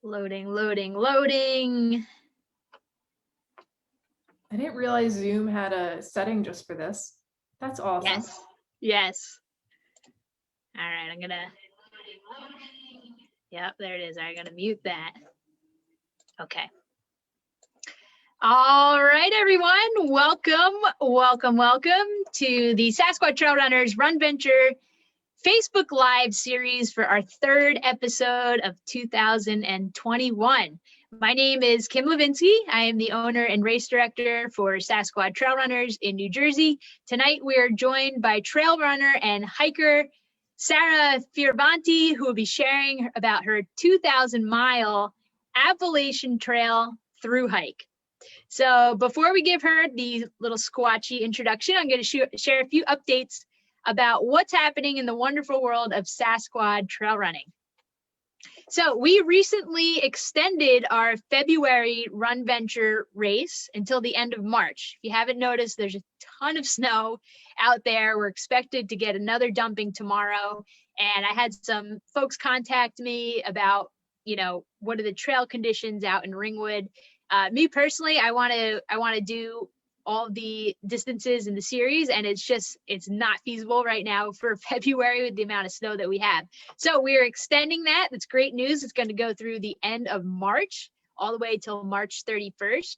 Loading, loading, loading. I didn't realize Zoom had a setting just for this. That's awesome. Yes, yes. All right, I'm gonna, yep, there it is. I'm gonna mute that. Okay. All right, everyone. Welcome, welcome, welcome to the Sassquad Trail Runners RunVenture Facebook Live series for our third episode of 2021. My name is Kim Levinsky. I am the owner and race director for Sassquad Trail Runners in New Jersey. Tonight, we are joined by trail runner and hiker Sara Fioravanti, who will be sharing about her 2,000-mile Appalachian Trail Thru-Hike. So before we give her the little squatchy introduction, I'm going to share a few updates about what's happening in the wonderful world of Sassquad trail running. So we recently extended our February RunVenture race until the end of March. If you haven't noticed, there's a ton of snow out there. We're expected to get another dumping tomorrow. And I had some folks contact me about, what are the trail conditions out in Ringwood. Me personally, I want to do all the distances in the series, and it's not feasible right now for February with the amount of snow that we have. So we're extending that. That's great news. It's going to go through the end of March, all the way till March 31st.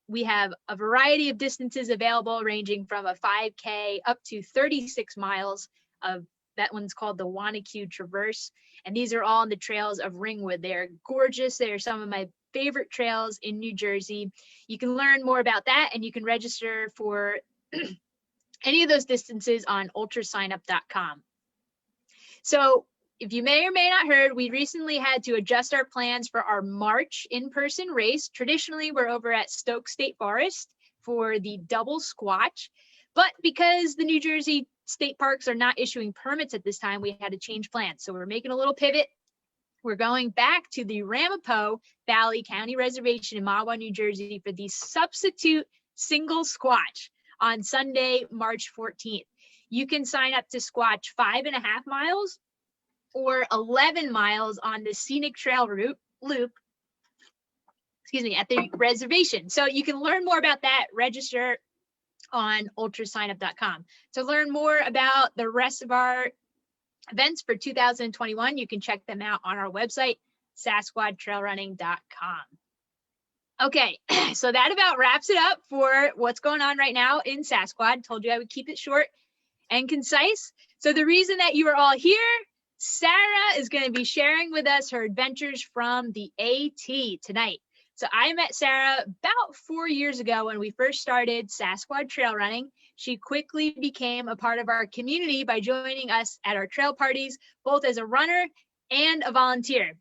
We have a variety of distances available, ranging from a 5K up to 36 miles of that one's called the Wanacue Traverse. And these are all on the trails of Ringwood. They're gorgeous. They're some of my favorite trails in New Jersey. You can learn more about that, and you can register for any of those distances on ultrasignup.com. So if you may or may not heard, we recently had to adjust our plans for our March in-person race. Traditionally, we're over at Stoke State Forest for the double squatch, but because the New Jersey state parks are not issuing permits at this time, we had to change plans. So we're making a little pivot. We're going back to the Ramapo Valley County Reservation in Mahwah, New Jersey for the substitute single squatch on Sunday, March 14th. You can sign up to squatch 5.5 miles or 11 miles on the scenic trail loop, at the reservation. So you can learn more about that, register on ultrasignup.com. To learn more about the rest of our events for 2021, you can check them out on our website, sassquadtrailrunning.com. Okay, so that about wraps it up for what's going on right now in Sassquad. Told you I would keep it short and concise. So the reason that you are all here, Sara is going to be sharing with us her adventures from the AT tonight. So I met Sara about 4 years ago when we first started Sassquad Trail Running. She quickly became a part of our community by joining us at our trail parties, both as a runner and a volunteer.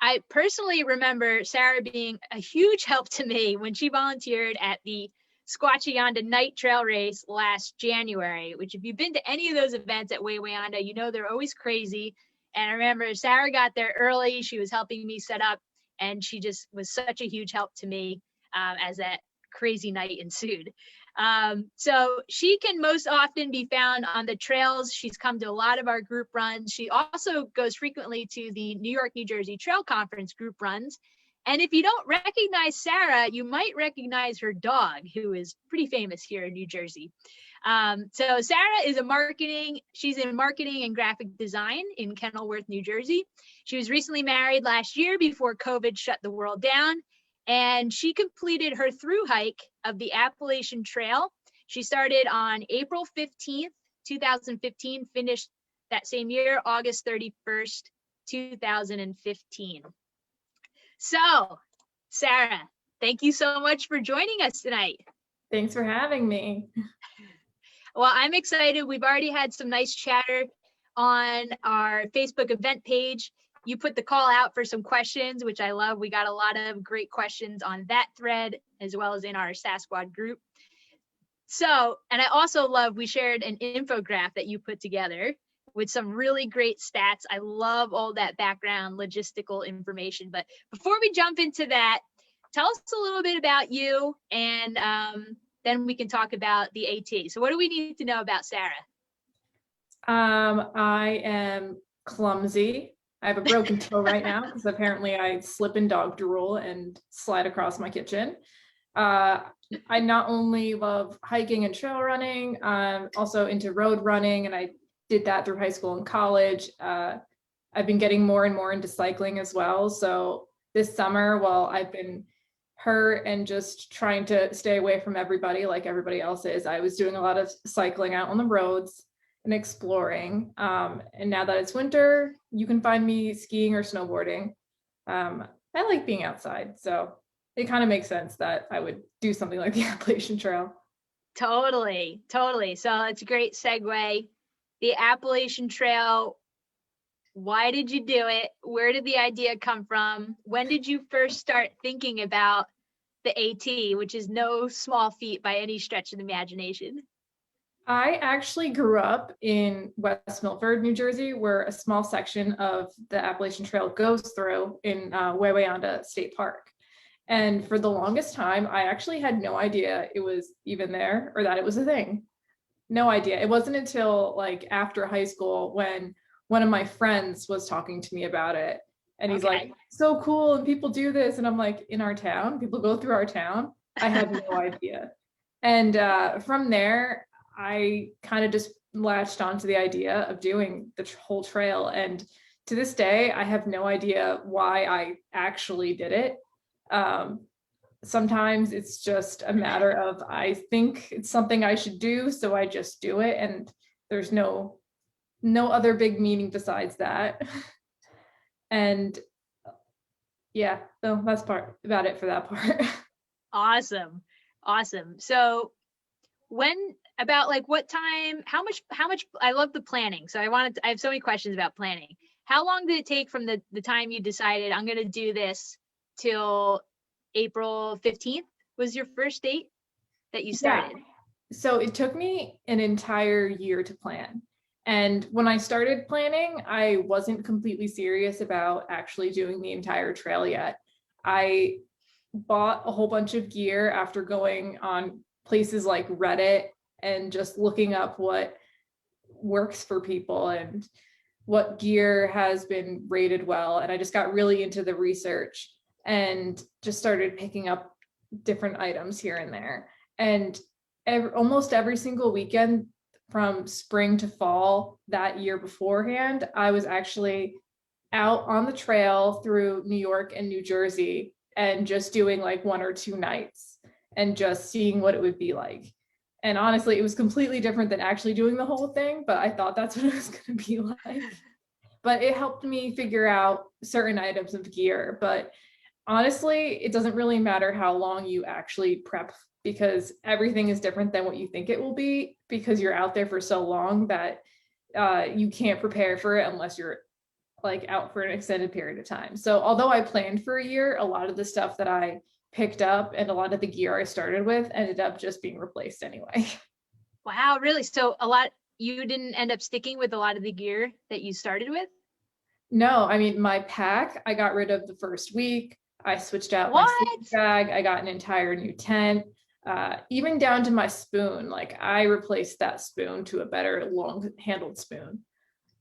I personally remember Sara being a huge help to me when she volunteered at the Squatchayanda Night Trail Race last January, which if you've been to any of those events at Wayanda, you know they're always crazy. And I remember Sara got there early. She was helping me set up, and she just was such a huge help to me as that crazy night ensued. So she can most often be found on the trails. She's come to a lot of our group runs. She also goes frequently to the New York, New Jersey Trail Conference group runs. And if you don't recognize Sara, you might recognize her dog, who is pretty famous here in New Jersey. So Sara is she's in marketing and graphic design in Kenilworth, New Jersey. She was recently married last year before COVID shut the world down, and she completed her Thru-Hike of the Appalachian Trail. She started on April 15th, 2015, finished that same year, August 31st, 2015. So, Sara, thank you so much for joining us tonight. Thanks for having me. Well, I'm excited. We've already had some nice chatter on our Facebook event page. You put the call out for some questions, which I love. We got a lot of great questions on that thread, as well as in our Sassquad group. So, and I also love, we shared an infographic that you put together with some really great stats. I love all that background logistical information. But before we jump into that, tell us a little bit about you, and then we can talk about the AT. So what do we need to know about Sara? I am clumsy. I have a broken toe right now because apparently I slip in dog drool and slide across my kitchen. I not only love hiking and trail running, I'm also into road running, and I did that through high school and college. I've been getting more and more into cycling as well. So this summer, while I've been hurt and just trying to stay away from everybody like everybody else is, I was doing a lot of cycling out on the roads and exploring. And now that it's winter, you can find me skiing or snowboarding. I like being outside, so it kind of makes sense that I would do something like the Appalachian Trail. Totally. So it's a great segue. The Appalachian Trail, why did you do it? Where did the idea come from? When did you first start thinking about the AT, which is no small feat by any stretch of the imagination? I actually grew up in West Milford, New Jersey, where a small section of the Appalachian Trail goes through in Wawayanda State Park. And for the longest time, I actually had no idea it was even there or that it was a thing. No idea. It wasn't until like after high school when one of my friends was talking to me about it. And he's like, so cool. And people do this. And I'm like, in our town, people go through our town. I had no idea. And from there, I kind of just latched onto the idea of doing the whole trail. And to this day, I have no idea why I actually did it. Sometimes it's just a matter of, I think it's something I should do, so I just do it. And there's no other big meaning besides that. And yeah, so that's about it for that part. Awesome. So what time, how much, I love the planning. So I have so many questions about planning. How long did it take from the time you decided I'm going to do this till April 15th was your first date that you started? Yeah. So it took me an entire year to plan. And when I started planning, I wasn't completely serious about actually doing the entire trail yet. I bought a whole bunch of gear after going on places like Reddit and just looking up what works for people and what gear has been rated well. And I just got really into the research and just started picking up different items here and there. And almost every single weekend from spring to fall that year beforehand, I was actually out on the trail through New York and New Jersey and just doing like 1 or 2 nights and just seeing what it would be like. And honestly, it was completely different than actually doing the whole thing, but I thought that's what it was going to be like. But it helped me figure out certain items of gear. But honestly, it doesn't really matter how long you actually prep, because everything is different than what you think it will be, because you're out there for so long that you can't prepare for it unless you're like out for an extended period of time. So although I planned for a year, a lot of the stuff that I picked up and a lot of the gear I started with ended up just being replaced anyway. Wow, really? So you didn't end up sticking with a lot of the gear that you started with? No, I mean, my pack, I got rid of the first week. I switched out my sleeping bag. I got an entire new tent, even down to my spoon. Like I replaced that spoon to a better long-handled spoon.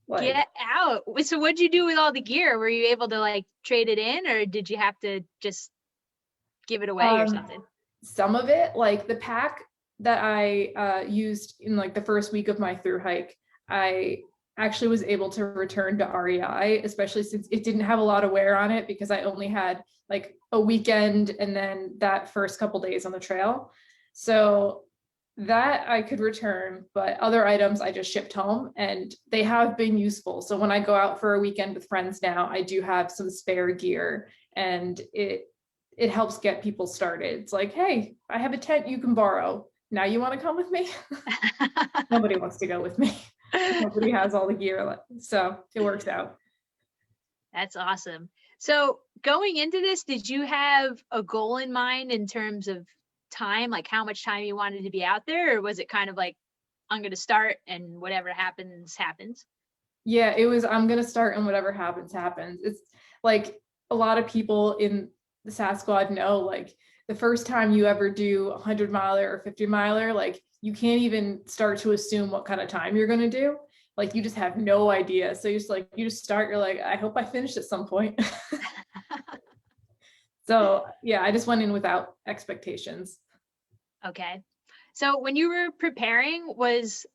Like, get out. So what'd you do with all the gear? Were you able to like trade it in, or did you have to just give it away or something? Some of it, like the pack that I used in like the first week of my Thru-Hike, I actually was able to return to REI, especially since it didn't have a lot of wear on it, because I only had like a weekend and then that first couple days on the trail. So that I could return, but other items I just shipped home, and they have been useful. So when I go out for a weekend with friends now, I do have some spare gear, and it helps get people started. It's like, hey, I have a tent you can borrow. Now you want to come with me? Nobody wants to go with me. Nobody has all the gear, so it works out. That's awesome. So going into this, did you have a goal in mind in terms of time, like how much time you wanted to be out there, or was it kind of like, I'm going to start and whatever happens, happens? Yeah, it was, I'm going to start and whatever happens, happens. It's like a lot of people in the Sassquad know, like the first time you ever do 100 miler or 50 miler, like you can't even start to assume what kind of time you're going to do. like you just have no idea. So you just start, you're like, I hope I finish at some point. So yeah, I just went in without expectations. Okay. So when you were preparing, was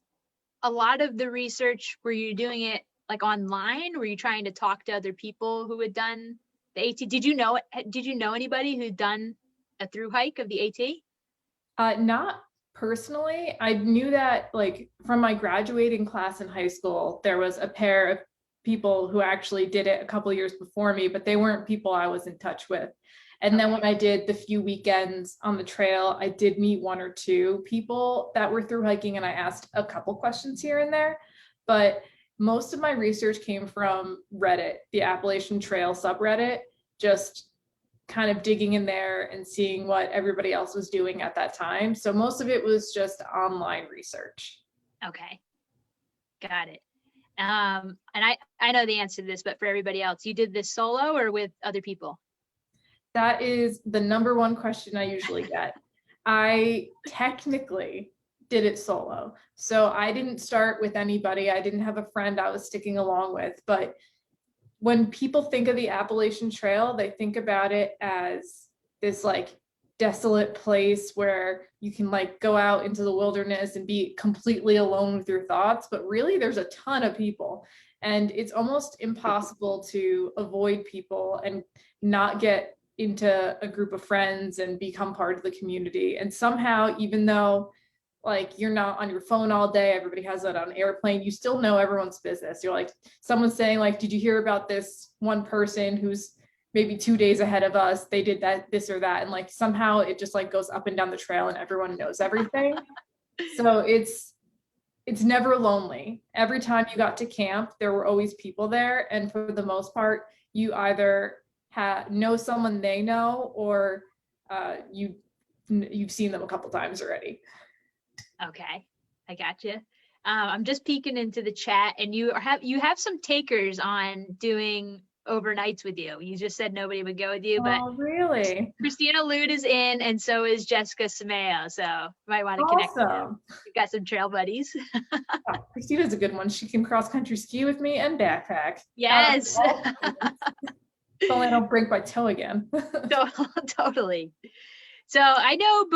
a lot of the research, were you doing it like online? Were you trying to talk to other people who had done the AT? Did you know anybody who'd done a through hike of the AT? Not personally. I knew that like from my graduating class in high school, there was a pair of people who actually did it a couple of years before me, but they weren't people I was in touch with. And then when I did the few weekends on the trail, I did meet one or two people that were through hiking, and I asked a couple questions here and there. But most of my research came from Reddit, the Appalachian Trail subreddit, just kind of digging in there and seeing what everybody else was doing at that time. So most of it was just online research. Okay, got it. And I know the answer to this, but for everybody else, you did this solo or with other people? That is the number one question I usually get. I technically did it solo. So I didn't start with anybody. I didn't have a friend I was sticking along with. But when people think of the Appalachian Trail, they think about it as this like desolate place where you can like go out into the wilderness and be completely alone with your thoughts. But really, there's a ton of people. And it's almost impossible to avoid people and not get into a group of friends and become part of the community. And somehow, even though like you're not on your phone all day, everybody has that on airplane, you still know everyone's business. You're like, someone's saying like, did you hear about this one person who's maybe 2 days ahead of us? They did that, this or that. And like somehow it just like goes up and down the trail and everyone knows everything. So it's never lonely. Every time you got to camp, there were always people there. And for the most part, you either know someone they know, or you've seen them a couple times already. Okay, I got you. I'm just peeking into the chat, and you have some takers on doing overnights with you. You just said nobody would go with you, but really? Christina Lude is in, and so is Jessica Sameo. So you might want to connect with them. We've got some trail buddies. Oh, Christina's a good one. She can cross country ski with me and backpack. Yes. If only I don't break my toe again. Totally. So I know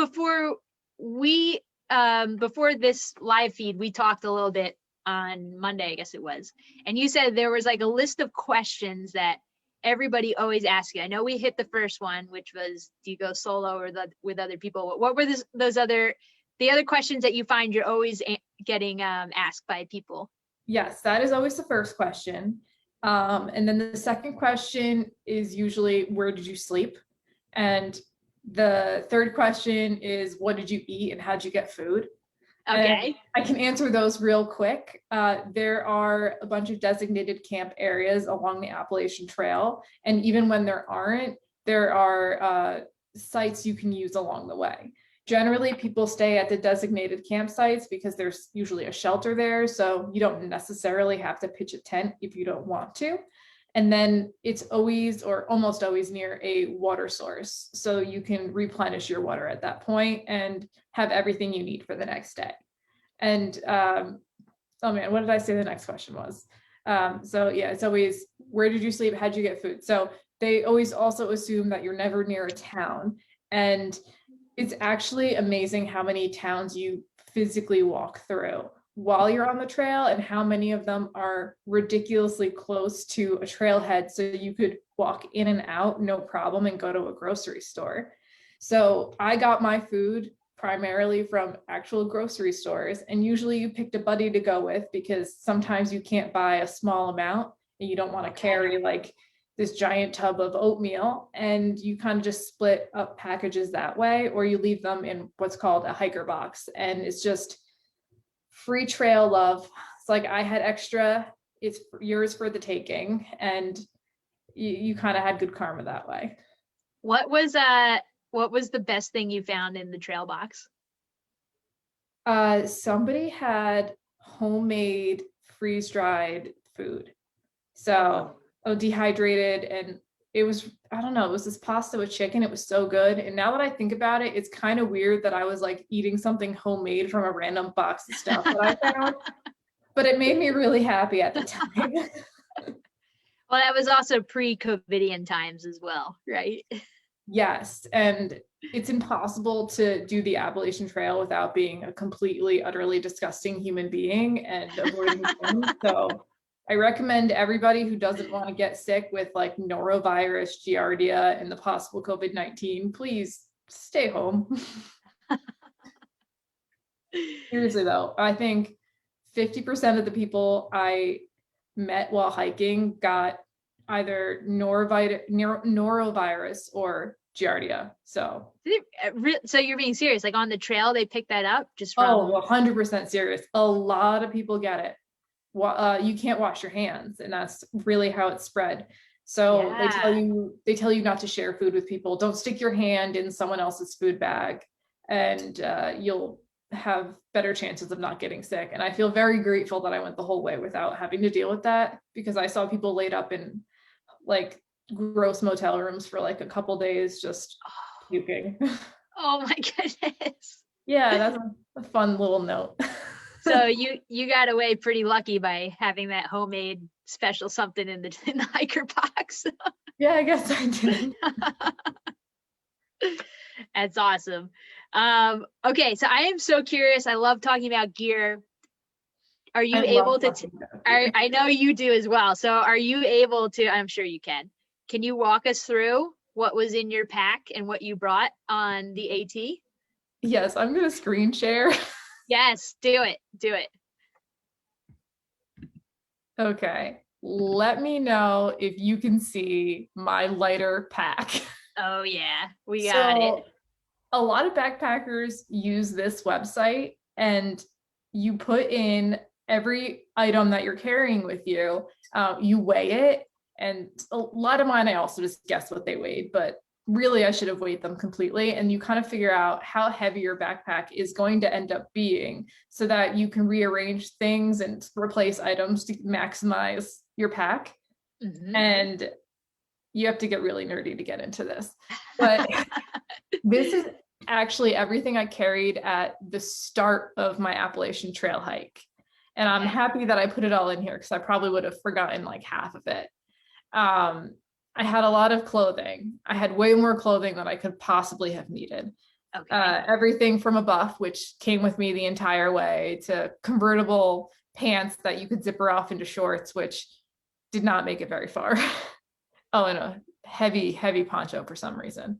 before this live feed, we talked a little bit on Monday, I guess it was, and you said there was like a list of questions that everybody always asks you. I know we hit the first one, which was, do you go solo or with other people? What were the other questions that you find you're always getting asked by people? Yes, that is always the first question. And then the second question is usually, where did you sleep? And the third question is, what did you eat and how'd you get food? Okay. And I can answer those real quick. There are a bunch of designated camp areas along the Appalachian Trail. And even when there aren't, there are sites you can use along the way. Generally, people stay at the designated campsites because there's usually a shelter there. So you don't necessarily have to pitch a tent if you don't want to. And then it's always or almost always near a water source. So you can replenish your water at that point and have everything you need for the next day. And oh man, what did I say the next question was? So yeah, it's always, where did you sleep? How'd you get food? So they always also assume that you're never near a town. And it's actually amazing how many towns you physically walk through while you're on the trail and how many of them are ridiculously close to a trailhead. So you could walk in and out, no problem, and go to a grocery store. So I got my food primarily from actual grocery stores. And usually you picked a buddy to go with because sometimes you can't buy a small amount and you don't want to carry like this giant tub of oatmeal, and you kind of just split up packages that way, or you leave them in what's called a hiker box. And it's just free trail love. It's like, I had extra, it's yours for the taking, and you kind of had good karma that way. What was the best thing you found in the trail box? Somebody had homemade freeze-dried food. So dehydrated, and it was, I don't know, it was this pasta with chicken. It was so good. And now that I think about it, it's kind of weird that I was like eating something homemade from a random box of stuff that I found. but it made me really happy at the time. Well, that was also pre-COVIDian times as well, right? Yes, and it's impossible to do the Appalachian Trail without being a completely, utterly disgusting human being and avoiding germs. So I recommend everybody who doesn't want to get sick with like norovirus, giardia, and the possible COVID-19, please stay home. Seriously though, I think 50% of the people I met while hiking got either norovirus or giardia. So So you're being serious? Like on the trail, they picked that up just from? 100% serious. A lot of people get it. You can't wash your hands, and that's really how it's spread. So they tell you not to share food with people. Don't stick your hand in someone else's food bag, and you'll have better chances of not getting sick. And I feel very grateful that I went the whole way without having to deal with that, because I saw people laid up in like gross motel rooms for like a couple days just puking. Oh my goodness. Yeah, that's a fun little note. So you got away pretty lucky by having that homemade special something in the hiker box. Yeah, I guess I did. That's awesome. Okay, so I am so curious. I love talking about gear. Are you able to? I know you do as well. So are you able to? I'm sure you can. Can you walk us through what was in your pack and what you brought on the AT? Yes, I'm gonna screen share. Yes, do it. Do it. Okay. Let me know if you can see my lighter pack. Oh yeah, we got it. A lot of backpackers use this website, and you put in every item that you're carrying with you. You weigh it, and a lot of mine I also just guessed what they weighed, but really I should have weighed them completely. And you kind of figure out how heavy your backpack is going to end up being, so that you can rearrange things and replace items to maximize your pack. Mm-hmm. And you have to get really nerdy to get into this, but this is actually everything I carried at the start of my Appalachian Trail hike. And I'm happy that I put it all in here, because I probably would have forgotten like half of it. I had a lot of clothing. I had way more clothing than I could possibly have needed. Okay. Everything from a buff, which came with me the entire way, to convertible pants that you could zipper off into shorts, which did not make it very far. Oh, and a heavy, heavy poncho for some reason.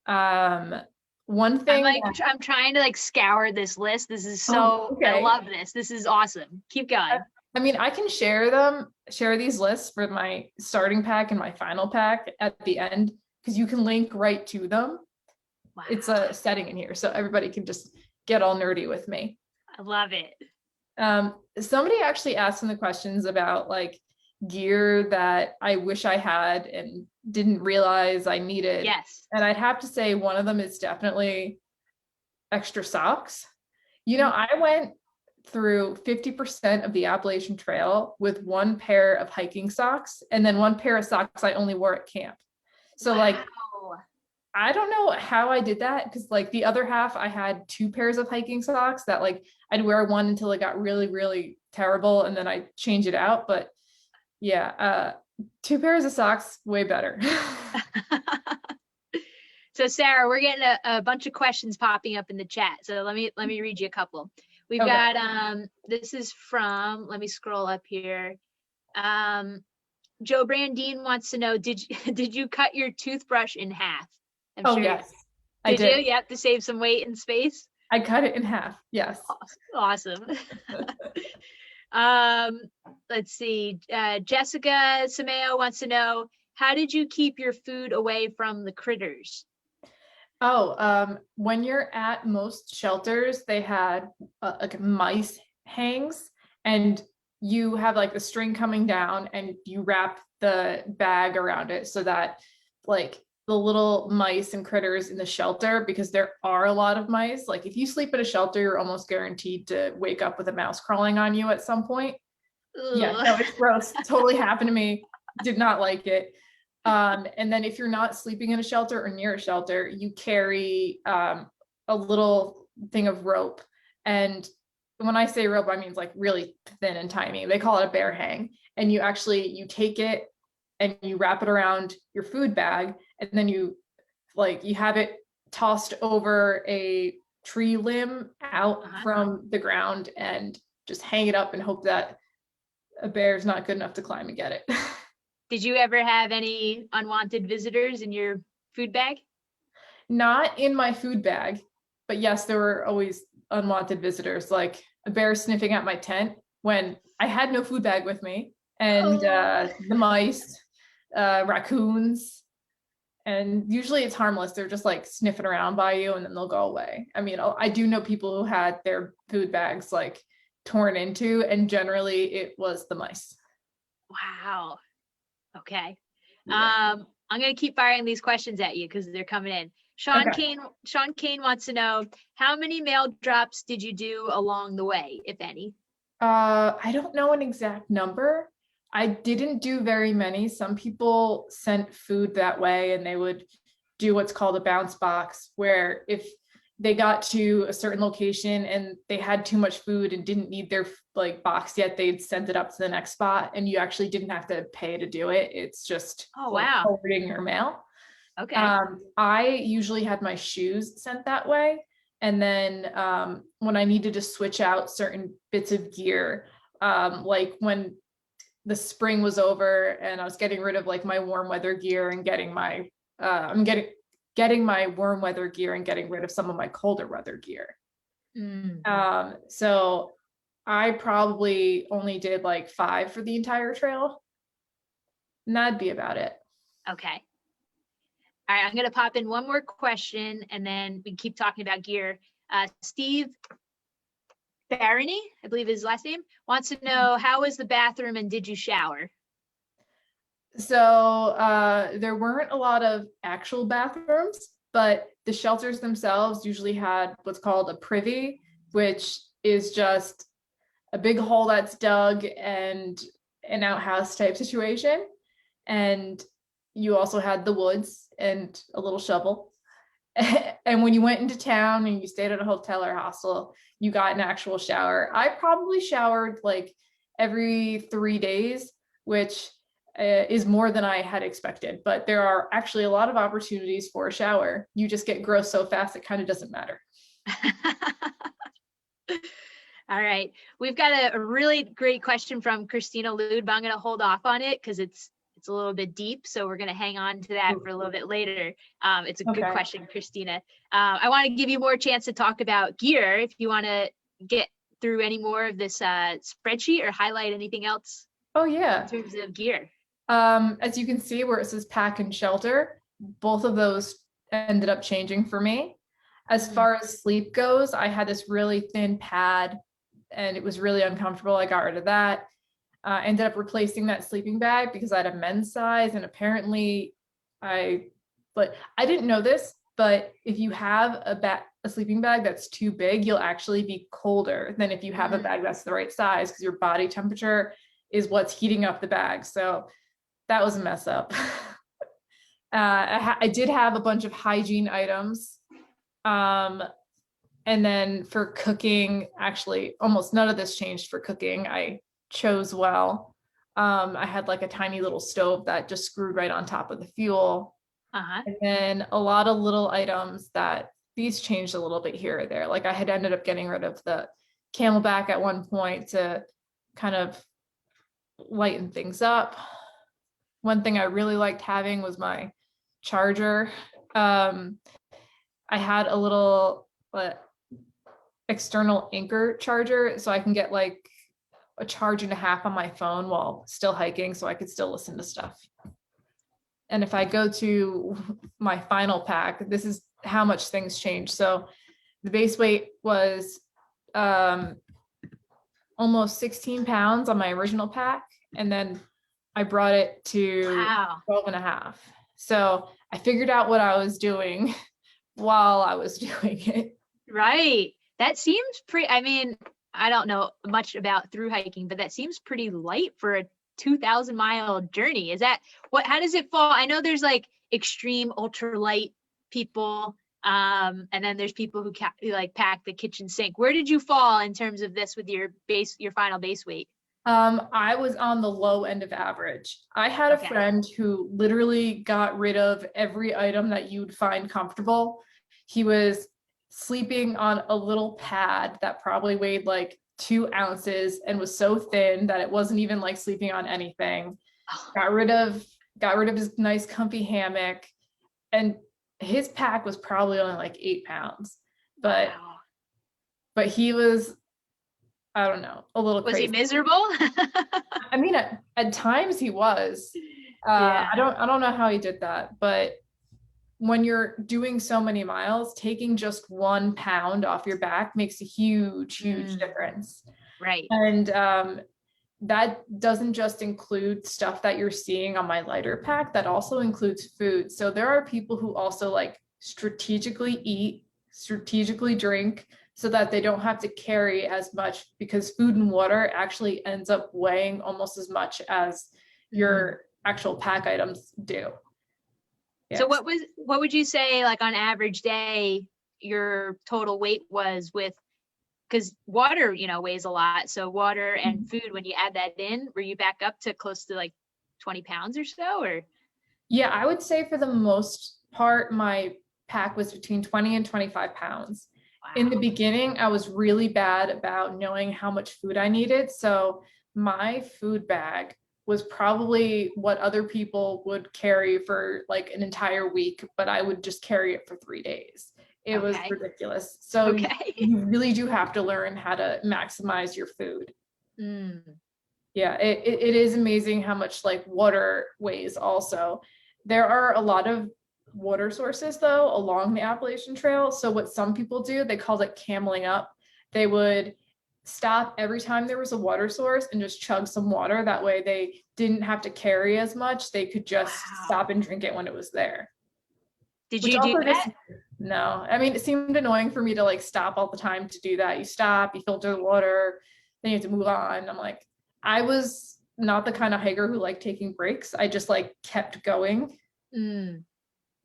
One thing I'm trying to like scour this list. This is so, I love this. This is awesome. Keep going. I mean, I can share these lists for my starting pack and my final pack at the end, because you can link right to them. Wow. It's a setting in here, so everybody can just get all nerdy with me. I love it. Somebody actually asked some of the questions about like gear that I wish I had and didn't realize I needed. Yes. And I'd have to say one of them is definitely extra socks. You know, I went through 50% of the Appalachian Trail with one pair of hiking socks, and then one pair of socks I only wore at camp. So like, I don't know how I did that, because like the other half I had two pairs of hiking socks that like I'd wear one until it got really, really terrible, and then I change it out. But yeah, two pairs of socks, way better. So Sarah, we're getting a bunch of questions popping up in the chat. So let me read you a couple. We've got, this is from, let me scroll up here. Joe Brandine wants to know, did you cut your toothbrush in half? Yes, I did. Did you? Yep, to save some weight and space. I cut it in half. Yes. Awesome. Let's see. Jessica Sameo wants to know, how did you keep your food away from the critters? When you're at most shelters, they had like mice hangs, and you have like the string coming down, and you wrap the bag around it so that like the little mice and critters in the shelter, because there are a lot of mice. Like if you sleep at a shelter, you're almost guaranteed to wake up with a mouse crawling on you at some point. Ugh. Yeah, no, it's gross. Totally happened to me. Did not like it. And then if you're not sleeping in a shelter or near a shelter, you carry a little thing of rope. And when I say rope, I mean it's like really thin and tiny. They call it a bear hang. And you take it and you wrap it around your food bag, and then you have it tossed over a tree limb out from the ground and just hang it up and hope that a bear's not good enough to climb and get it. Did you ever have any unwanted visitors in your food bag? Not in my food bag, but yes, there were always unwanted visitors, like a bear sniffing at my tent when I had no food bag with me, and the mice, raccoons, and usually it's harmless. They're just like sniffing around by you and then they'll go away. I mean, I do know people who had their food bags like torn into, and generally it was the mice. Wow. Okay. Yeah. I'm going to keep firing these questions at you because they're coming in. Sean Kane wants to know, how many mail drops did you do along the way, if any? I don't know an exact number. I didn't do very many. Some people sent food that way, and they would do what's called a bounce box, where if they got to a certain location and they had too much food and didn't need their like box yet, they'd send it up to the next spot, and you actually didn't have to pay to do it. It's just forwarding your mail. Okay. I usually had my shoes sent that way. And then when I needed to switch out certain bits of gear, like when the spring was over and I was getting rid of like my warm weather gear and getting my getting my warm weather gear and getting rid of some of my colder weather gear. So I probably only did like 5 for the entire trail, and that'd be about it. Okay. All right, I'm going to pop in one more question and then we can keep talking about gear. Steve Barony, I believe his last name, wants to know, how was the bathroom and did you shower? So there weren't a lot of actual bathrooms, but the shelters themselves usually had what's called a privy, which is just a big hole that's dug and an outhouse type situation. And you also had the woods and a little shovel. And when you went into town and you stayed at a hotel or hostel, you got an actual shower. I probably showered like every 3 days, which is more than I had expected. But there are actually a lot of opportunities for a shower. You just get gross so fast, it kind of doesn't matter. All right. We've got a really great question from Christina Lude, but I'm going to hold off on it because it's a little bit deep. So we're going to hang on to that for a little bit later. It's a good question, Christina. I want to give you more chance to talk about gear if you want to get through any more of this spreadsheet or highlight anything else. Oh, yeah. In terms of gear. As you can see where it says pack and shelter, both of those ended up changing for me. As far as sleep goes, I had this really thin pad and it was really uncomfortable. I got rid of that. Ended up replacing that sleeping bag because I had a men's size, and apparently but I didn't know this, but if you have a sleeping bag that's too big, you'll actually be colder than if you have a bag that's the right size, because your body temperature is what's heating up the bag. So that was a mess up. I did have a bunch of hygiene items. And then for cooking, actually, almost none of this changed for cooking. I chose well. I had like a tiny little stove that just screwed right on top of the fuel. And then a lot of little items that these changed a little bit here or there. Like I had ended up getting rid of the Camelback at one point to kind of lighten things up. One thing I really liked having was my charger. I had a little external Anchor charger, so I can get like a charge and a half on my phone while still hiking, so I could still listen to stuff. And if I go to my final pack, this is how much things change. So the base weight was almost 16 pounds on my original pack, and then I brought it to 12 and a half. So I figured out what I was doing while I was doing it. Right. That seems pretty, I mean, I don't know much about through hiking, but that seems pretty light for a 2,000-mile journey. Is that how does it fall? I know there's like extreme ultralight people And then there's people who like pack the kitchen sink. Where did you fall in terms of this with your final base weight? I was on the low end of average. I had a friend who literally got rid of every item that you'd find comfortable. He was sleeping on a little pad that probably weighed like 2 ounces and was so thin that it wasn't even like sleeping on anything. Got rid of his nice comfy hammock, and his pack was probably only like 8 pounds. But he was, I don't know, a little crazy. Was he miserable? I mean, at times he was. I don't know how he did that, but when you're doing so many miles, taking just 1 pound off your back makes a huge difference. Right. And that doesn't just include stuff that you're seeing on my lighter pack, that also includes food. So there are people who also like strategically eat, strategically drink, so that they don't have to carry as much, because food and water actually ends up weighing almost as much as your actual pack items do. Yes. So what would you say, like on average day, your total weight was with, because water, weighs a lot. So water and food, when you add that in, were you back up to close to like 20 pounds or so? Or yeah, I would say for the most part, my pack was between 20 and 25 pounds. Wow. In the beginning, I was really bad about knowing how much food I needed. So my food bag was probably what other people would carry for like an entire week, but I would just carry it for 3 days. It was ridiculous. So you really do have to learn how to maximize your food. Yeah, it is amazing how much like water weighs also. There are a lot of water sources though along the Appalachian Trail. So what some people do, they call it cameling up. They would stop every time there was a water source and just chug some water. That way they didn't have to carry as much. They could just stop and drink it when it was there. Did you do that? No, I mean, it seemed annoying for me to like stop all the time to do that. You stop, you filter the water, then you have to move on. I'm like, I was not the kind of hiker who liked taking breaks. I just like kept going.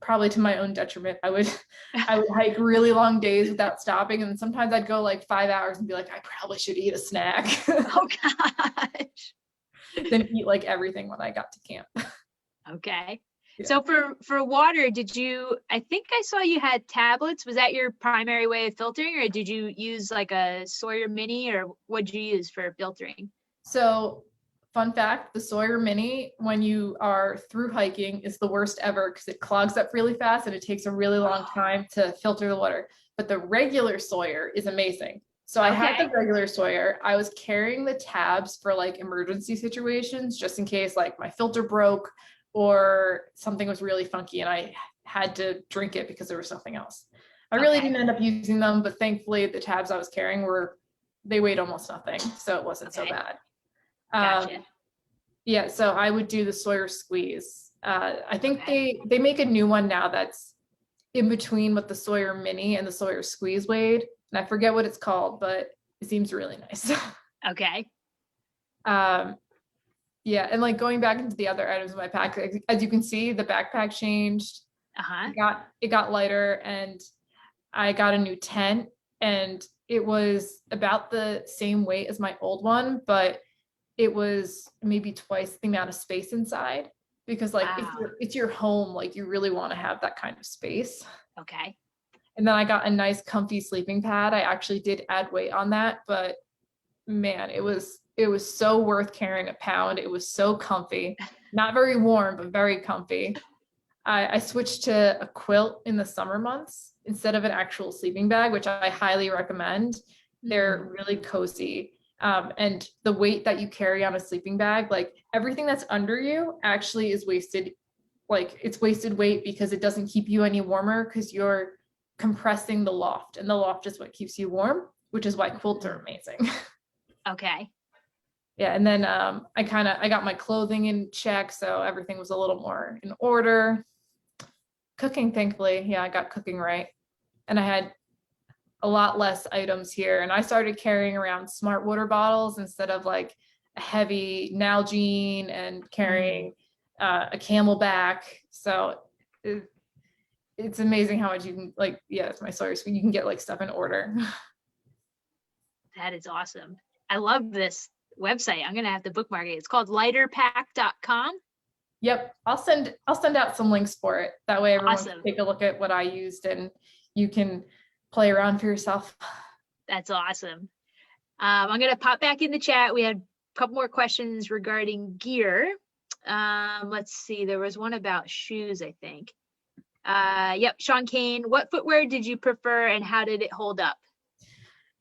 Probably to my own detriment. I would hike really long days without stopping, and sometimes I'd go like 5 hours and be like, I probably should eat a snack. Oh gosh. Then eat like everything when I got to camp. Okay. Yeah. So for water, I think I saw you had tablets. Was that your primary way of filtering, or did you use like a Sawyer Mini, or what did you use for filtering? So fun fact, the Sawyer Mini, when you are through hiking, is the worst ever because it clogs up really fast and it takes a really long time to filter the water. But the regular Sawyer is amazing. So I had the regular Sawyer. I was carrying the tabs for like emergency situations, just in case like my filter broke or something was really funky and I had to drink it because there was something else. I really didn't end up using them, but thankfully the tabs I was carrying they weighed almost nothing, so it wasn't so bad. Gotcha. Yeah, so I would do the Sawyer Squeeze. I think they make a new one now that's in between what the Sawyer Mini and the Sawyer Squeeze weighed, and I forget what it's called, but it seems really nice. Okay. Yeah, and like going back into the other items in my pack, as you can see, the backpack changed. It got lighter, and I got a new tent, and it was about the same weight as my old one, but it was maybe twice the amount of space inside, because like if it's your home, like you really want to have that kind of space. Okay. And then I got a nice comfy sleeping pad. I actually did add weight on that, but man, it was so worth carrying a pound. It was so comfy, not very warm, but very comfy. I switched to a quilt in the summer months instead of an actual sleeping bag, which I highly recommend. They're really cozy. And the weight that you carry on a sleeping bag, like everything that's under you actually is wasted. Like it's wasted weight because it doesn't keep you any warmer because you're compressing the loft, and the loft is what keeps you warm, which is why quilts are amazing. Okay. Yeah, and then I got my clothing in check, so everything was a little more in order. Cooking, thankfully, yeah, I got cooking right, and I had a lot less items here, and I started carrying around smart water bottles instead of like a heavy Nalgene and carrying a Camelback. So it's amazing how much you can like, yeah, it's my Sawyer Suite. You can get like stuff in order. That is awesome. I love this website. I'm gonna have to bookmark it. It's called lighterpack.com. Yep, I'll send out some links for it. That way everyone Awesome. can take a look at what I used and you can play around for yourself. That's awesome. I'm gonna pop back in the chat. We had a couple more questions regarding gear. Let's see. There was one about shoes, I think. Yep, Sean Kane. What footwear did you prefer and how did it hold up?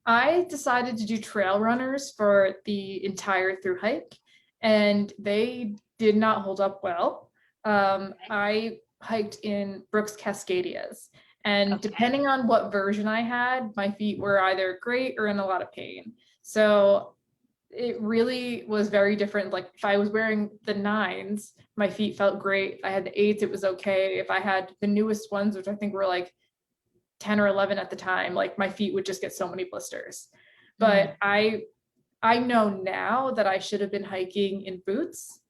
I decided to do trail runners for the entire Thru-Hike, and they did not hold up well. I hiked in Brooks Cascadias, and depending on what version I had, my feet were either great or in a lot of pain. So it really was very different. Like if I was wearing the 9s, my feet felt great. If I had the 8s, it was okay. If I had the newest ones, which I think were like 10 or 11 at the time, like my feet would just get so many blisters. But I know now that I should have been hiking in boots.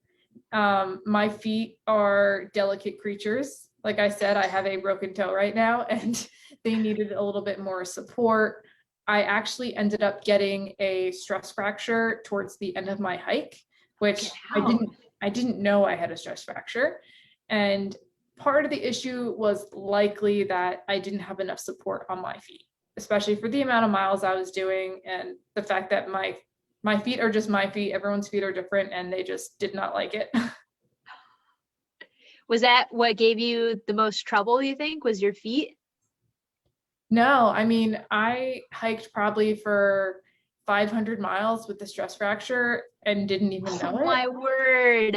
My feet are delicate creatures. Like I said, I have a broken toe right now and they needed a little bit more support. I actually ended up getting a stress fracture towards the end of my hike, which I didn't know I had a stress fracture. And part of the issue was likely that I didn't have enough support on my feet, especially for the amount of miles I was doing and the fact that my feet are just my feet. Everyone's feet are different and they just did not like it. Was that what gave you the most trouble, you think, was your feet? No, I mean, I hiked probably for 500 miles with the stress fracture and didn't even know it. Oh my word.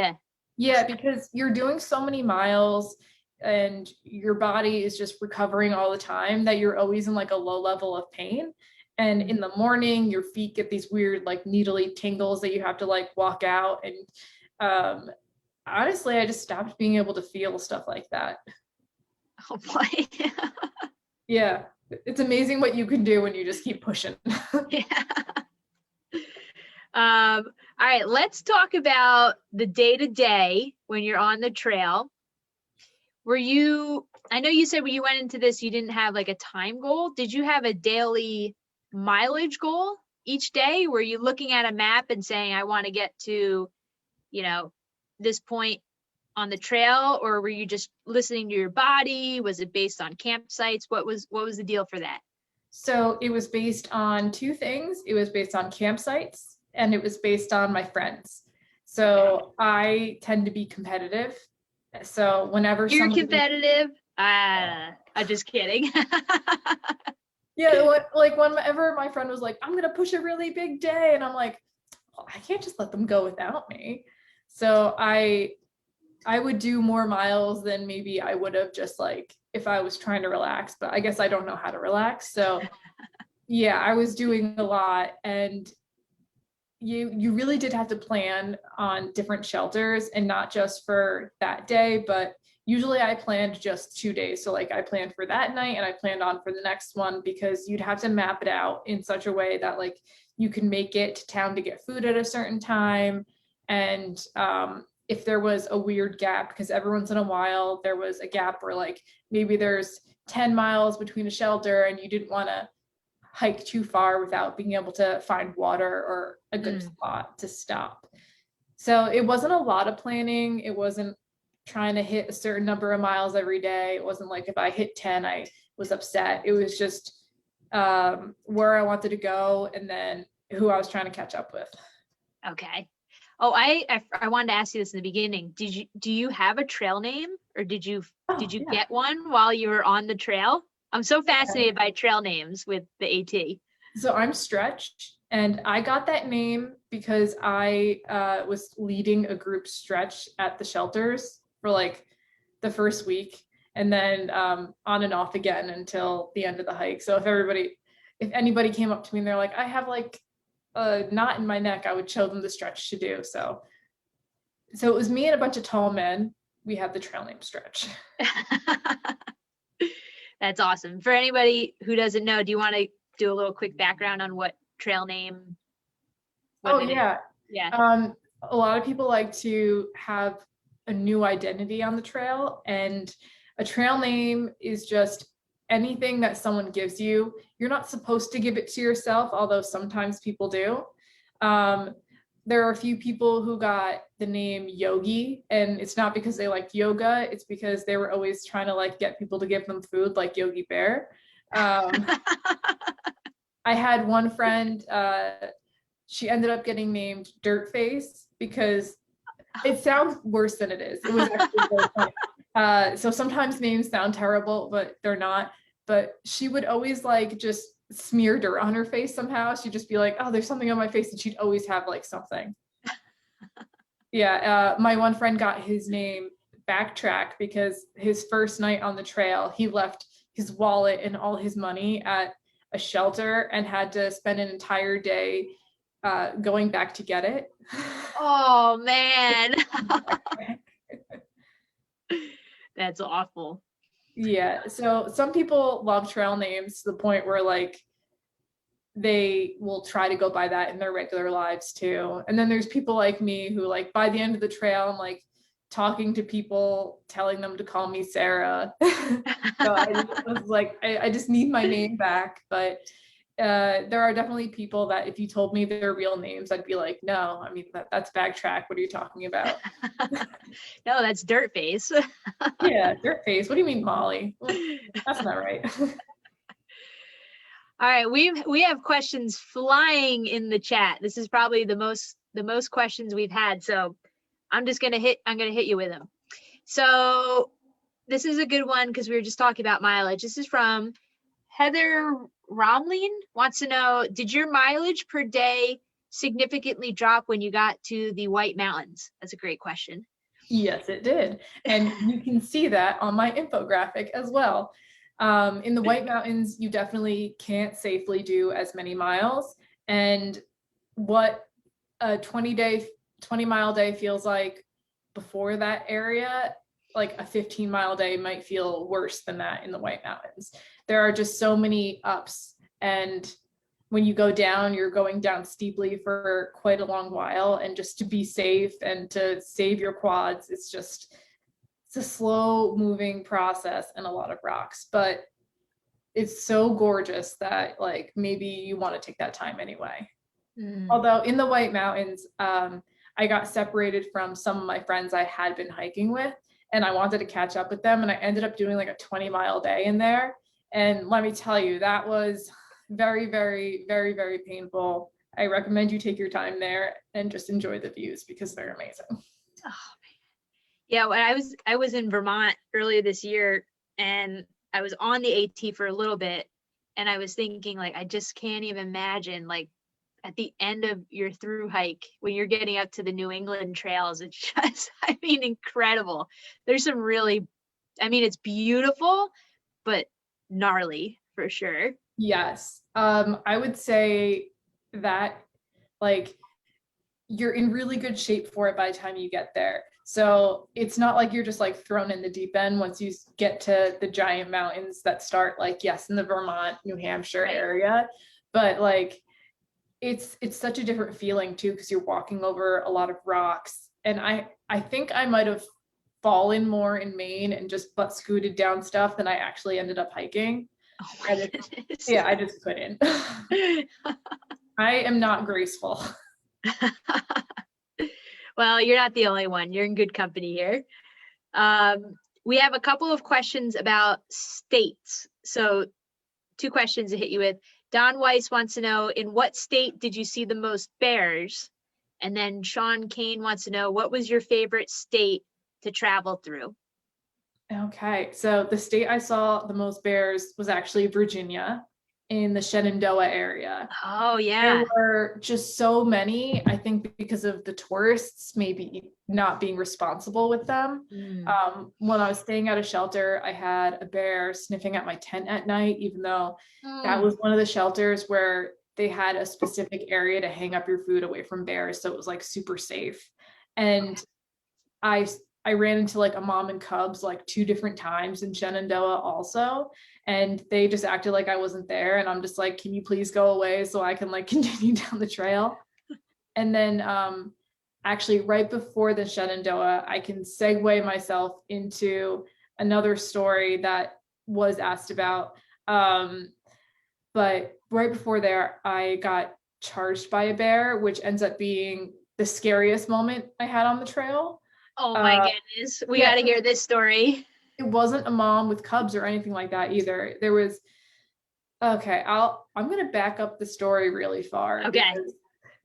Yeah, because you're doing so many miles and your body is just recovering all the time that you're always in like a low level of pain. And in the morning, your feet get these weird like needly tingles that you have to like walk out. And honestly, I just stopped being able to feel stuff like that. Oh boy. Yeah, it's amazing what you can do when you just keep pushing. Yeah. All right, let's talk about the day-to-day when you're on the trail. I know you said when you went into this, you didn't have like a time goal. Did you have a daily mileage goal each day? Were you looking at a map and saying, I want to get to, this point on the trail, or were you just listening to your body? Was it based on campsites? What was the deal for that? So it was based on 2 things. It was based on campsites and it was based on my friends. So I tend to be competitive. So whenever you're competitive, I'm just kidding. Yeah, like whenever my friend was like, I'm gonna push a really big day, and I'm like, well, I can't just let them go without me. So I would do more miles than maybe I would have just like if I was trying to relax, but I guess I don't know how to relax. So yeah, I was doing a lot, and you really did have to plan on different shelters and not just for that day, but usually I planned just 2 days. So like I planned for that night and I planned on for the next one, because you'd have to map it out in such a way that like you can make it to town to get food at a certain time. And if there was a weird gap, because every once in a while there was a gap where like maybe there's 10 miles between a shelter and you didn't want to hike too far without being able to find water or a good spot to stop. So it wasn't a lot of planning. It wasn't trying to hit a certain number of miles every day. It wasn't like if I hit 10, I was upset. It was just where I wanted to go and then who I was trying to catch up with. Okay. Oh, I wanted to ask you this in the beginning. Do you have a trail name, or did you get one while you were on the trail? I'm so fascinated by trail names with the AT. So I'm Stretch, and I got that name because I was leading a group stretch at the shelters for like the first week, and then on and off again until the end of the hike. So if anybody came up to me and they're like, I have like a knot in my neck, I would show them the stretch to do. So it was me and a bunch of tall men. We had the trail name Stretch. That's awesome. For anybody who doesn't know, do you want to do a little quick background on what trail name? Yeah. Yeah. A lot of people like to have a new identity on the trail, and A trail name is just anything that someone gives you. You're not supposed to give it to yourself, although sometimes people do. There are a few people who got the name Yogi, and it's not because they liked yoga, it's because they were always trying to like get people to give them food, like Yogi Bear. I had one friend, she ended up getting named Dirtface because it sounds worse than it is. It was actually very funny. So sometimes names sound terrible, but they're not. But she would always like just smear dirt on her face somehow. She'd just be like, oh, there's something on my face, and she'd always have like something. Yeah, my one friend got his name Backtrack because his first night on the trail, he left his wallet and all his money at a shelter and had to spend an entire day going back to get it. Oh man. That's awful. Yeah, so some people love trail names to the point where like they will try to go by that in their regular lives too. And then there's people like me who like by the end of the trail, I'm like talking to people, telling them to call me Sara. So I was like, I just need my name back. But there are definitely people that if you told me their real names, I'd be like, no, I mean, that's Backtrack. What are you talking about? No, that's Dirtface. Yeah, Dirtface. What do you mean, Molly? Well, that's not right. All right, we have questions flying in the chat. This is probably the most questions we've had. So I'm gonna hit you with them. So this is a good one because we were just talking about mileage. This is from Heather Romlin, wants to know, did your mileage per day significantly drop when you got to the White Mountains? That's a great question. Yes, it did. And you can see that on my infographic as well. In the White Mountains, you definitely can't safely do as many miles. And what a 20-mile day feels like before that area, like a 15-mile day might feel worse than that in the White Mountains. There are just so many ups, and when you go down, you're going down steeply for quite a long while, and just to be safe and to save your quads, it's a slow moving process and a lot of rocks, but it's so gorgeous that like maybe you want to take that time anyway. Although in the White Mountains, I got separated from some of my friends I had been hiking with, and I wanted to catch up with them, and I ended up doing like a 20-mile day in there. And let me tell you, that was very, very, very, very painful. I recommend you take your time there and just enjoy the views because they're amazing. Oh man. Yeah, when I was in Vermont earlier this year, and I was on the AT for a little bit, and I was thinking like I just can't even imagine like at the end of your Thru-Hike when you're getting up to the New England trails. It's just, I mean, incredible. There's some really, I mean, it's beautiful, but gnarly for sure. Yes. I would say that like you're in really good shape for it by the time you get there. So it's not like you're just like thrown in the deep end once you get to the giant mountains that start like, yes, in the Vermont, New Hampshire area, but like it's such a different feeling too, because you're walking over a lot of rocks. And I think I might have fallen more in Maine and just butt scooted down stuff than I actually ended up hiking. Oh my goodness. Yeah, I just couldn't. I am not graceful. Well, you're not the only one. You're in good company here. We have a couple of questions about states. So 2 questions to hit you with. Don Weiss wants to know, in what state did you see the most bears? And then Sean Kane wants to know, what was your favorite state to travel through? Okay, so the state I saw the most bears was actually Virginia in the Shenandoah area. Oh, yeah. There were just so many, I think because of the tourists maybe not being responsible with them. When I was staying at a shelter, I had a bear sniffing at my tent at night, even though that was one of the shelters where they had a specific area to hang up your food away from bears. So it was like super safe. And I ran into like a mom and cubs like 2 different times in Shenandoah also. And they just acted like I wasn't there. And I'm just like, can you please go away so I can like continue down the trail? And then actually right before the Shenandoah, I can segue myself into another story that was asked about. But right before there, I got charged by a bear, which ends up being the scariest moment I had on the trail. Oh my goodness. We got to hear this story. It wasn't a mom with cubs or anything like that either. There was, okay, I'm going to back up the story really far. Okay.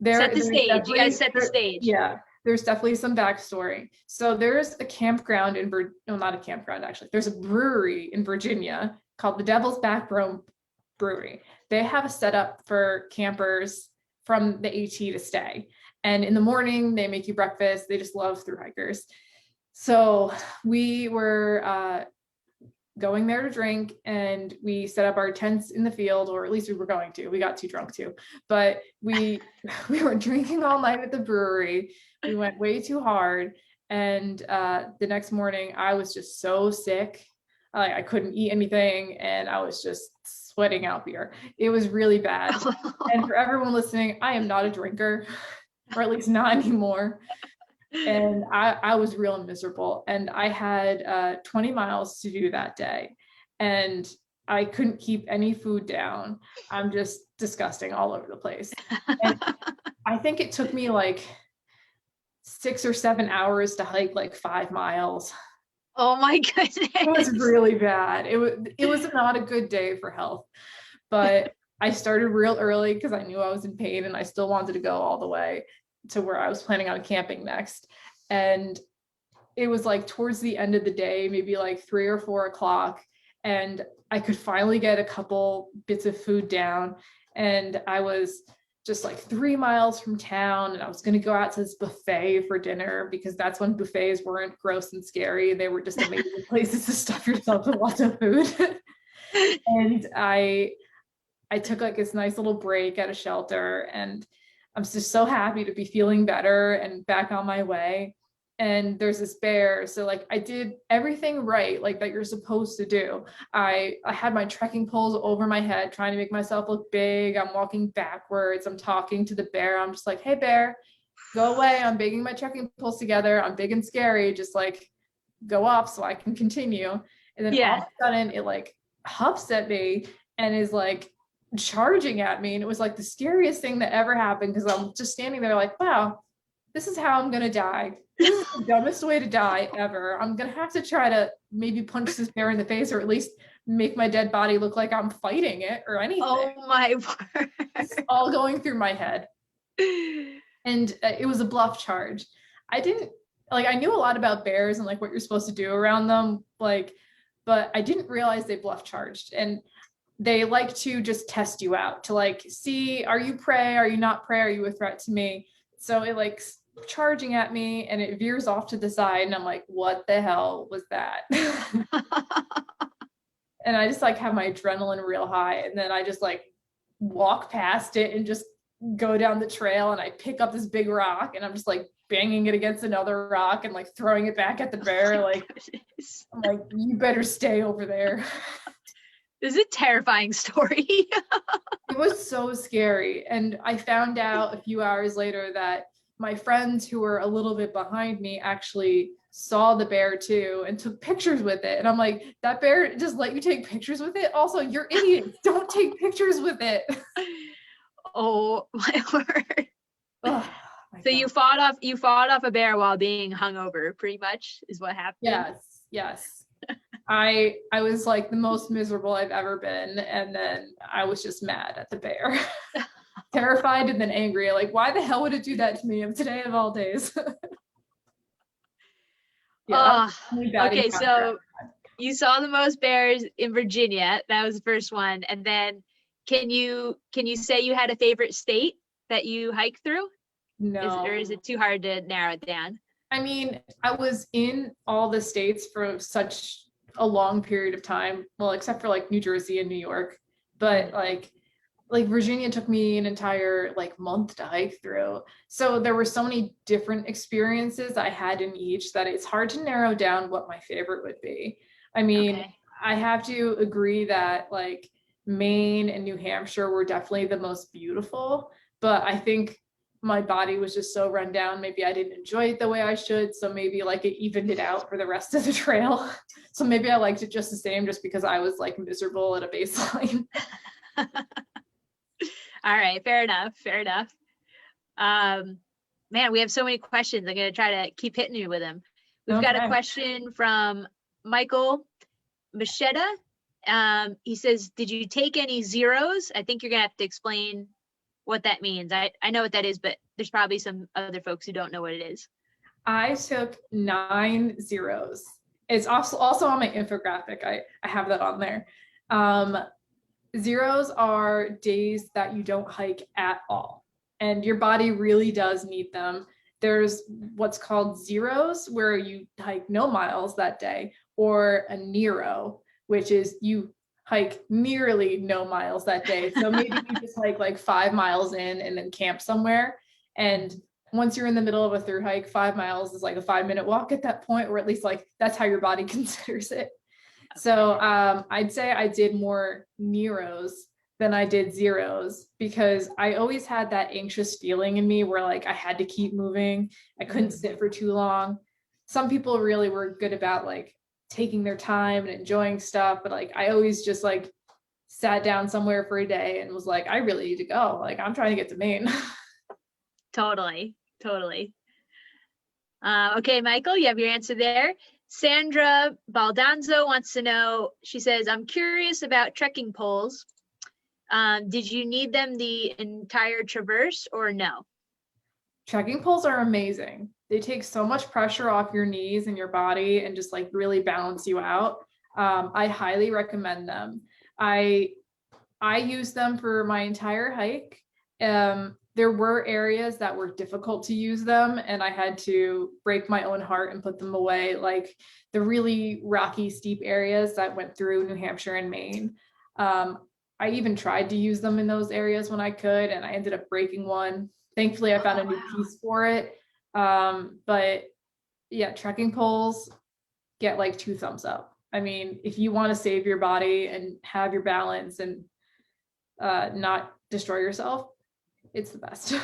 Set the stage. You got to set the stage. Yeah. There's definitely some backstory. So there's a campground no, not a campground, actually. There's a brewery in Virginia called the Devil's Backbone Brewery. They have a setup for campers from the AT to stay. And in the morning, they make you breakfast. They just love thru-hikers. So we were going there to drink, and we set up our tents in the field, or at least we were going to. We got too drunk too, but we were drinking all night at the brewery. We went way too hard, and the next morning I was just so sick. I couldn't eat anything, and I was just sweating out beer. It was really bad. And for everyone listening, I am not a drinker, or at least not anymore. And I was real miserable. And I had 20 miles to do that day. And I couldn't keep any food down. I'm just disgusting all over the place. And I think it took me like 6 or 7 hours to hike like 5 miles. Oh my goodness. It was really bad. It was not a good day for health. But I started real early because I knew I was in pain, and I still wanted to go all the way to where I was planning on camping next. And it was like towards the end of the day, maybe like 3 or 4 o'clock, and I could finally get a couple bits of food down. And I was just like 3 miles from town, and I was going to go out to this buffet for dinner, because that's when buffets weren't gross and scary. They were just amazing places to stuff yourself with lots of food. And I took like this nice little break at a shelter, and I'm just so happy to be feeling better and back on my way. And there's this bear. So like I did everything right, like that you're supposed to do. I had my trekking poles over my head, trying to make myself look big. I'm walking backwards. I'm talking to the bear. I'm just like, hey bear, go away. I'm bagging my trekking poles together. I'm big and scary. Just like go off so I can continue. And then all of a sudden it like huffs at me and is like charging at me. And it was like the scariest thing that ever happened, because I'm just standing there like, wow, this is how I'm gonna die. This is the dumbest way to die ever. I'm gonna have to try to maybe punch this bear in the face, or at least make my dead body look like I'm fighting it or anything. Oh my word. It's all going through my head. And it was a bluff charge. I knew a lot about bears and like what you're supposed to do around them, like, but I didn't realize they bluff charged. And they like to just test you out to like see, are you prey, are you not prey, are you a threat to me? So it like charging at me, and it veers off to the side, and I'm like, what the hell was that? And I just like have my adrenaline real high, and then I just like walk past it and just go down the trail, and I pick up this big rock, and I'm just like banging it against another rock and like throwing it back at the bear. Like, I'm like, you better stay over there. This is a terrifying story. It was so scary. And I found out a few hours later that my friends who were a little bit behind me actually saw the bear too and took pictures with it. And I'm like, that bear just let you take pictures with it? Also, you're idiots. Don't take pictures with it. Oh my word. Oh, so you fought off a bear while being hungover, pretty much is what happened. Yes. I was like the most miserable I've ever been, and then I was just mad at the bear. Terrified and then angry, like, why the hell would it do that to me today of all days? Okay, so you saw the most bears in Virginia. That was the first one. And then can you say you had a favorite state that you hiked through? No. Or is it too hard to narrow it down? I mean, I was in all the states for such a long period of time, well, except for like New Jersey and New York, but like Virginia took me an entire like month to hike through. So there were so many different experiences I had in each that it's hard to narrow down what my favorite would be. I mean, okay. I have to agree that like Maine and New Hampshire were definitely the most beautiful, but I think my body was just so run down. Maybe I didn't enjoy it the way I should. So maybe like it evened it out for the rest of the trail. So maybe I liked it just the same, just because I was like miserable at a baseline. All right, fair enough. Fair enough. Man, we have so many questions. I'm going to try to keep hitting you with them. We've got a question from Michael Machetta. He says, did you take any zeros? I think you're going to have to explain what that means. I know what that is, but there's probably some other folks who don't know what it is. I took 9 zeros. It's also on my infographic. I have that on there. Zeros are days that you don't hike at all, and your body really does need them. There's what's called zeros, where you hike no miles that day, or a Nero, which is you hike nearly no miles that day. So maybe you just hike like 5 miles in and then camp somewhere. And once you're in the middle of a through hike, 5 miles is like a 5-minute walk at that point, or at least like that's how your body considers it. So I'd say I did more Neros than I did zeros, because I always had that anxious feeling in me where like I had to keep moving. I couldn't sit for too long. Some people really were good about like taking their time and enjoying stuff, but like I always just like sat down somewhere for a day and was like, I really need to go. Like I'm trying to get to Maine. Totally. Okay, Michael, you have your answer there. Sandra Baldanzo wants to know, she says, I'm curious about trekking poles. Did you need them the entire traverse or no? Trekking poles are amazing. They take so much pressure off your knees and your body and just like really balance you out. I highly recommend them. I use them for my entire hike. There were areas that were difficult to use them, and I had to break my own heart and put them away, like the really rocky, steep areas that went through New Hampshire and Maine. I even tried to use them in those areas when I could, and I ended up breaking one. Thankfully, I found a new piece for it. But yeah, trekking poles get like 2 thumbs up. I mean, if you want to save your body and have your balance and not destroy yourself, it's the best.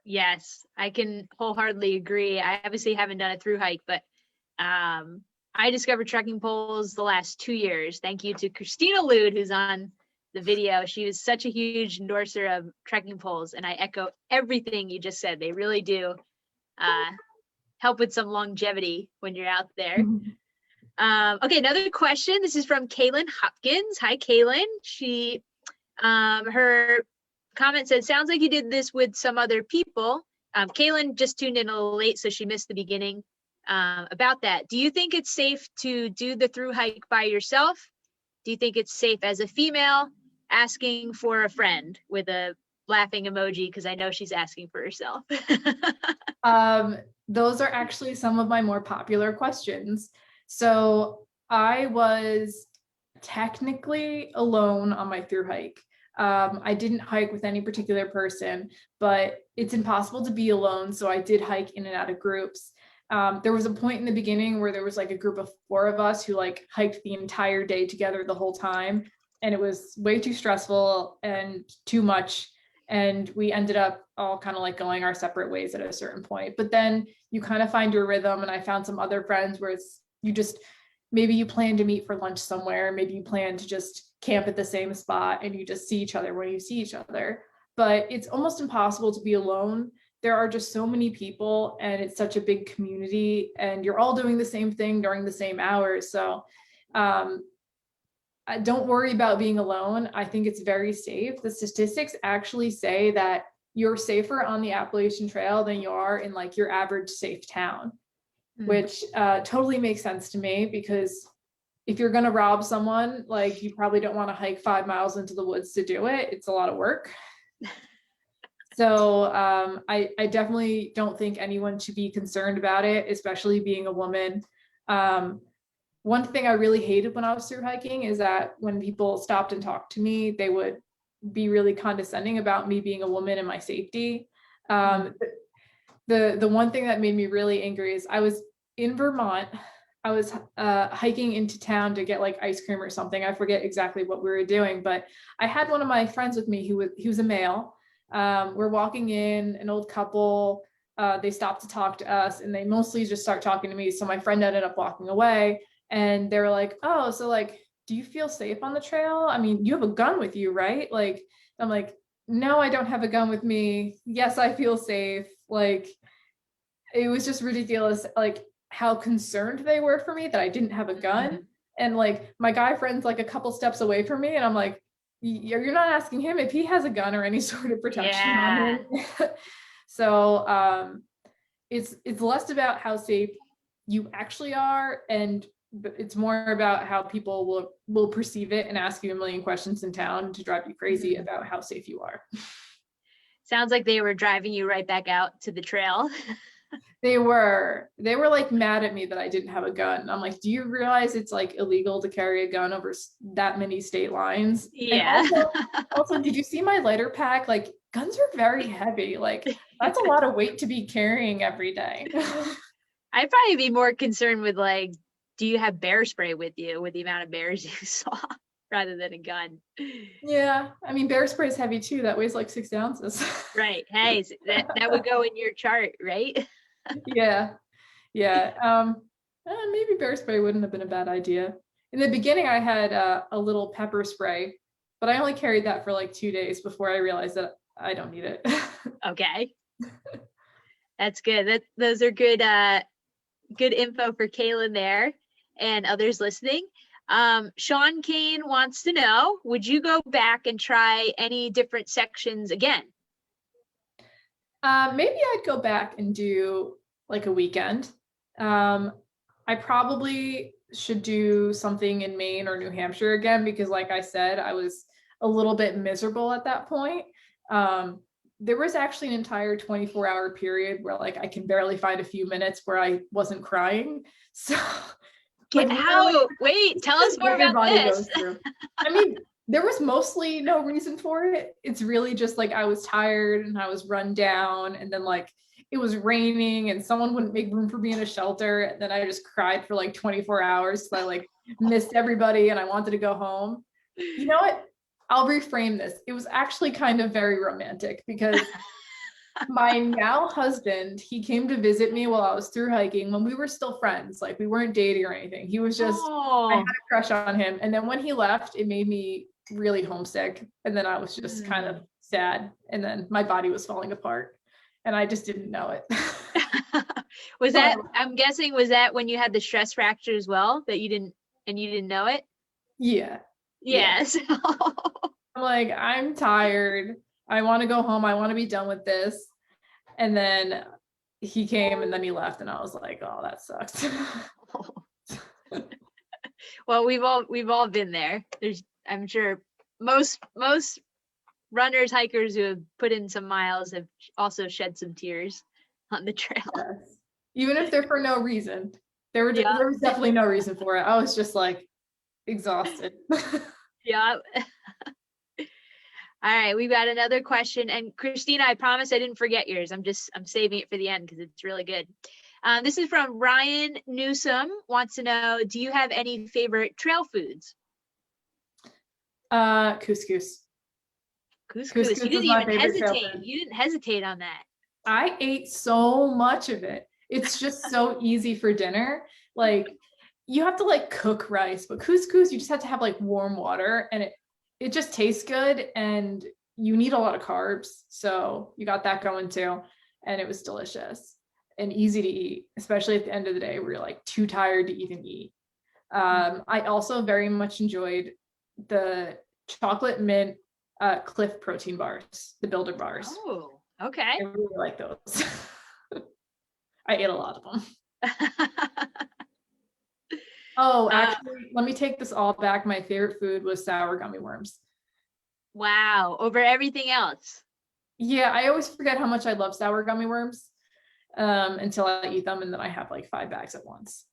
Yes, I can wholeheartedly agree. I obviously haven't done a through hike, but I discovered trekking poles the last 2 years. Thank you to Christina Lude, who's on the video. She was such a huge endorser of trekking poles, and I echo everything you just said. They really do help with some longevity when you're out there. Okay, another question. This is from Kaylin Hopkins. Hi, Kaylin. She, her comment said, sounds like you did this with some other people. Kaylin just tuned in a little late, so she missed the beginning about that. Do you think it's safe to do the through hike by yourself? Do you think it's safe as a female? Asking for a friend with a laughing emoji, because I know she's asking for herself. Those are actually some of my more popular questions. So I was technically alone on my through hike. I didn't hike with any particular person, but it's impossible to be alone. So I did hike in and out of groups. There was a point in the beginning where there was like a group of 4 of us who like hiked the entire day together the whole time. And it was way too stressful and too much. And we ended up all kind of like going our separate ways at a certain point. But then you kind of find your rhythm. And I found some other friends where it's, you just, maybe you plan to meet for lunch somewhere. Maybe you plan to just camp at the same spot and you just see each other when you see each other. But it's almost impossible to be alone. There are just so many people and it's such a big community and you're all doing the same thing during the same hours. So don't worry about being alone. I think it's very safe. The statistics actually say that you're safer on the Appalachian Trail than you are in like your average safe town, which totally makes sense to me, because if you're going to rob someone, like you probably don't want to hike 5 miles into the woods to do it. It's a lot of work. So I definitely don't think anyone should be concerned about it, especially being a woman. One thing I really hated when I was through hiking is that when people stopped and talked to me, they would be really condescending about me being a woman and my safety. The one thing that made me really angry is I was in Vermont. I was hiking into town to get like ice cream or something. I forget exactly what we were doing, but I had one of my friends with me who was a male. We're walking in, an old couple, they stopped to talk to us, and they mostly just start talking to me. So my friend ended up walking away, and they were like, oh, so like, do you feel safe on the trail? I mean, you have a gun with you, right? Like, I'm like, no, I don't have a gun with me. Yes, I feel safe. Like, it was just ridiculous, like how concerned they were for me that I didn't have a gun. And like my guy friend's like a couple steps away from me, and I'm like, you're not asking him if he has a gun or any sort of protection on him. So it's less about how safe you actually are, and it's more about how people will perceive it and ask you a million questions in town to drive you crazy about how safe you are. Sounds like they were driving you right back out to the trail. They were like mad at me that I didn't have a gun. I'm like, do you realize it's like illegal to carry a gun over that many state lines? Yeah. And also, did you see my lighter pack? Like, guns are very heavy. Like, that's a lot of weight to be carrying every day. I'd probably be more concerned with like, do you have bear spray with you with the amount of bears you saw rather than a gun? Yeah, I mean, bear spray is heavy too. That weighs like 6 ounces. Right. Hey, that would go in your chart, right? Yeah. Maybe bear spray wouldn't have been a bad idea. In the beginning, I had a little pepper spray, but I only carried that for like 2 days before I realized that I don't need it. Okay. That's good. Those are good info for Kaylin there and others listening. Sean Kane wants to know, would you go back and try any different sections again? Maybe I'd go back and do like a weekend. I probably should do something in Maine or New Hampshire again, because like I said, I was a little bit miserable at that point. There was actually an entire 24-hour period where like I can barely find a few minutes where I wasn't crying. So wait, tell us more about this. I mean, there was mostly no reason for it. It's really just like I was tired and I was run down, and then like it was raining and someone wouldn't make room for me in a shelter, and then I just cried for like 24 hours because I like missed everybody and I wanted to go home. You know what? I'll reframe this. It was actually kind of very romantic, because my now husband, he came to visit me while I was through hiking when we were still friends. Like, we weren't dating or anything. He was just, I had a crush on him. And then when he left, it made me really homesick. And then I was just kind of sad. And then my body was falling apart and I just didn't know it. I'm guessing, was that when you had the stress fracture as well, that you didn't know it? Yeah. Yes. I'm like, I'm tired. I want to go home. I want to be done with this. And then he came and then he left, and I was like, oh, that sucks. Well, we've all been there. I'm sure most runners, hikers who have put in some miles have also shed some tears on the trail. Yes. Even if they're for no reason. There was definitely no reason for it. I was just like exhausted. Yeah. All right, we've got another question. And Christina, I promise I didn't forget yours. I'm saving it for the end because it's really good. This is from Ryan Newsom, wants to know, do you have any favorite trail foods? Couscous. Couscous. You didn't even hesitate. You didn't hesitate on that. I ate so much of it. It's just so easy for dinner. Like, you have to like cook rice, but couscous, you just have to have like warm water, and it just tastes good, and you need a lot of carbs. So you got that going too. And it was delicious and easy to eat, especially at the end of the day where you're like too tired to even eat. I also very much enjoyed the chocolate mint Cliff protein bars, the Builder bars. Oh, okay. I really like those. I ate a lot of them. Oh, actually, let me take this all back. My favorite food was sour gummy worms. Wow, over everything else. Yeah, I always forget how much I love sour gummy worms until I eat them, and then I have like 5 bags at once.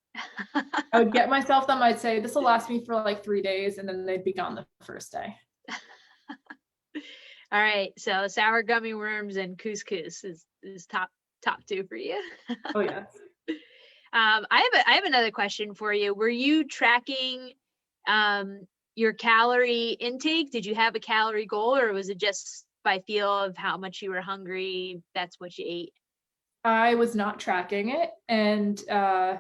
I would get myself them. I'd say this will last me for like 3 days, and then they'd be gone the first day. All right, so sour gummy worms and couscous is top 2 for you. Oh yeah. I have another question for you. Were you tracking your calorie intake? Did you have a calorie goal, or was it just by feel of how much you were hungry, that's what you ate? I was not tracking it. And I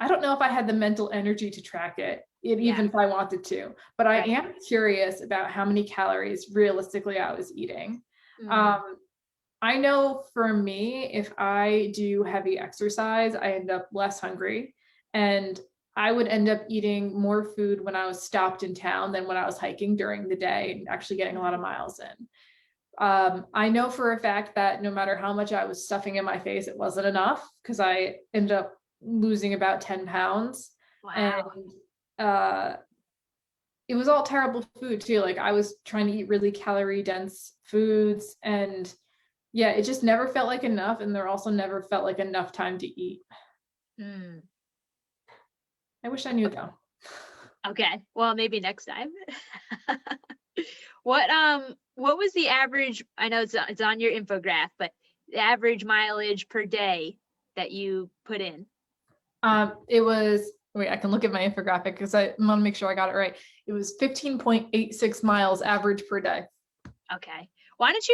don't know if I had the mental energy to track it, even if I wanted to. But I am curious about how many calories realistically I was eating. I know for me, if I do heavy exercise, I end up less hungry. And I would end up eating more food when I was stopped in town than when I was hiking during the day and actually getting a lot of miles in. I know for a fact that no matter how much I was stuffing in my face, it wasn't enough because I ended up losing about 10 pounds. Wow. And it was all terrible food too. Like I was trying to eat really calorie dense foods, and yeah, it just never felt like enough. And there also never felt like enough time to eat. I wish I knew though. Okay. Well, maybe next time. What was the average, I know it's on your infograph, but the average mileage per day that you put in? It was, wait, I can look at my infographic because I want to make sure I got it right. It was 15.86 miles average per day. Okay. Why don't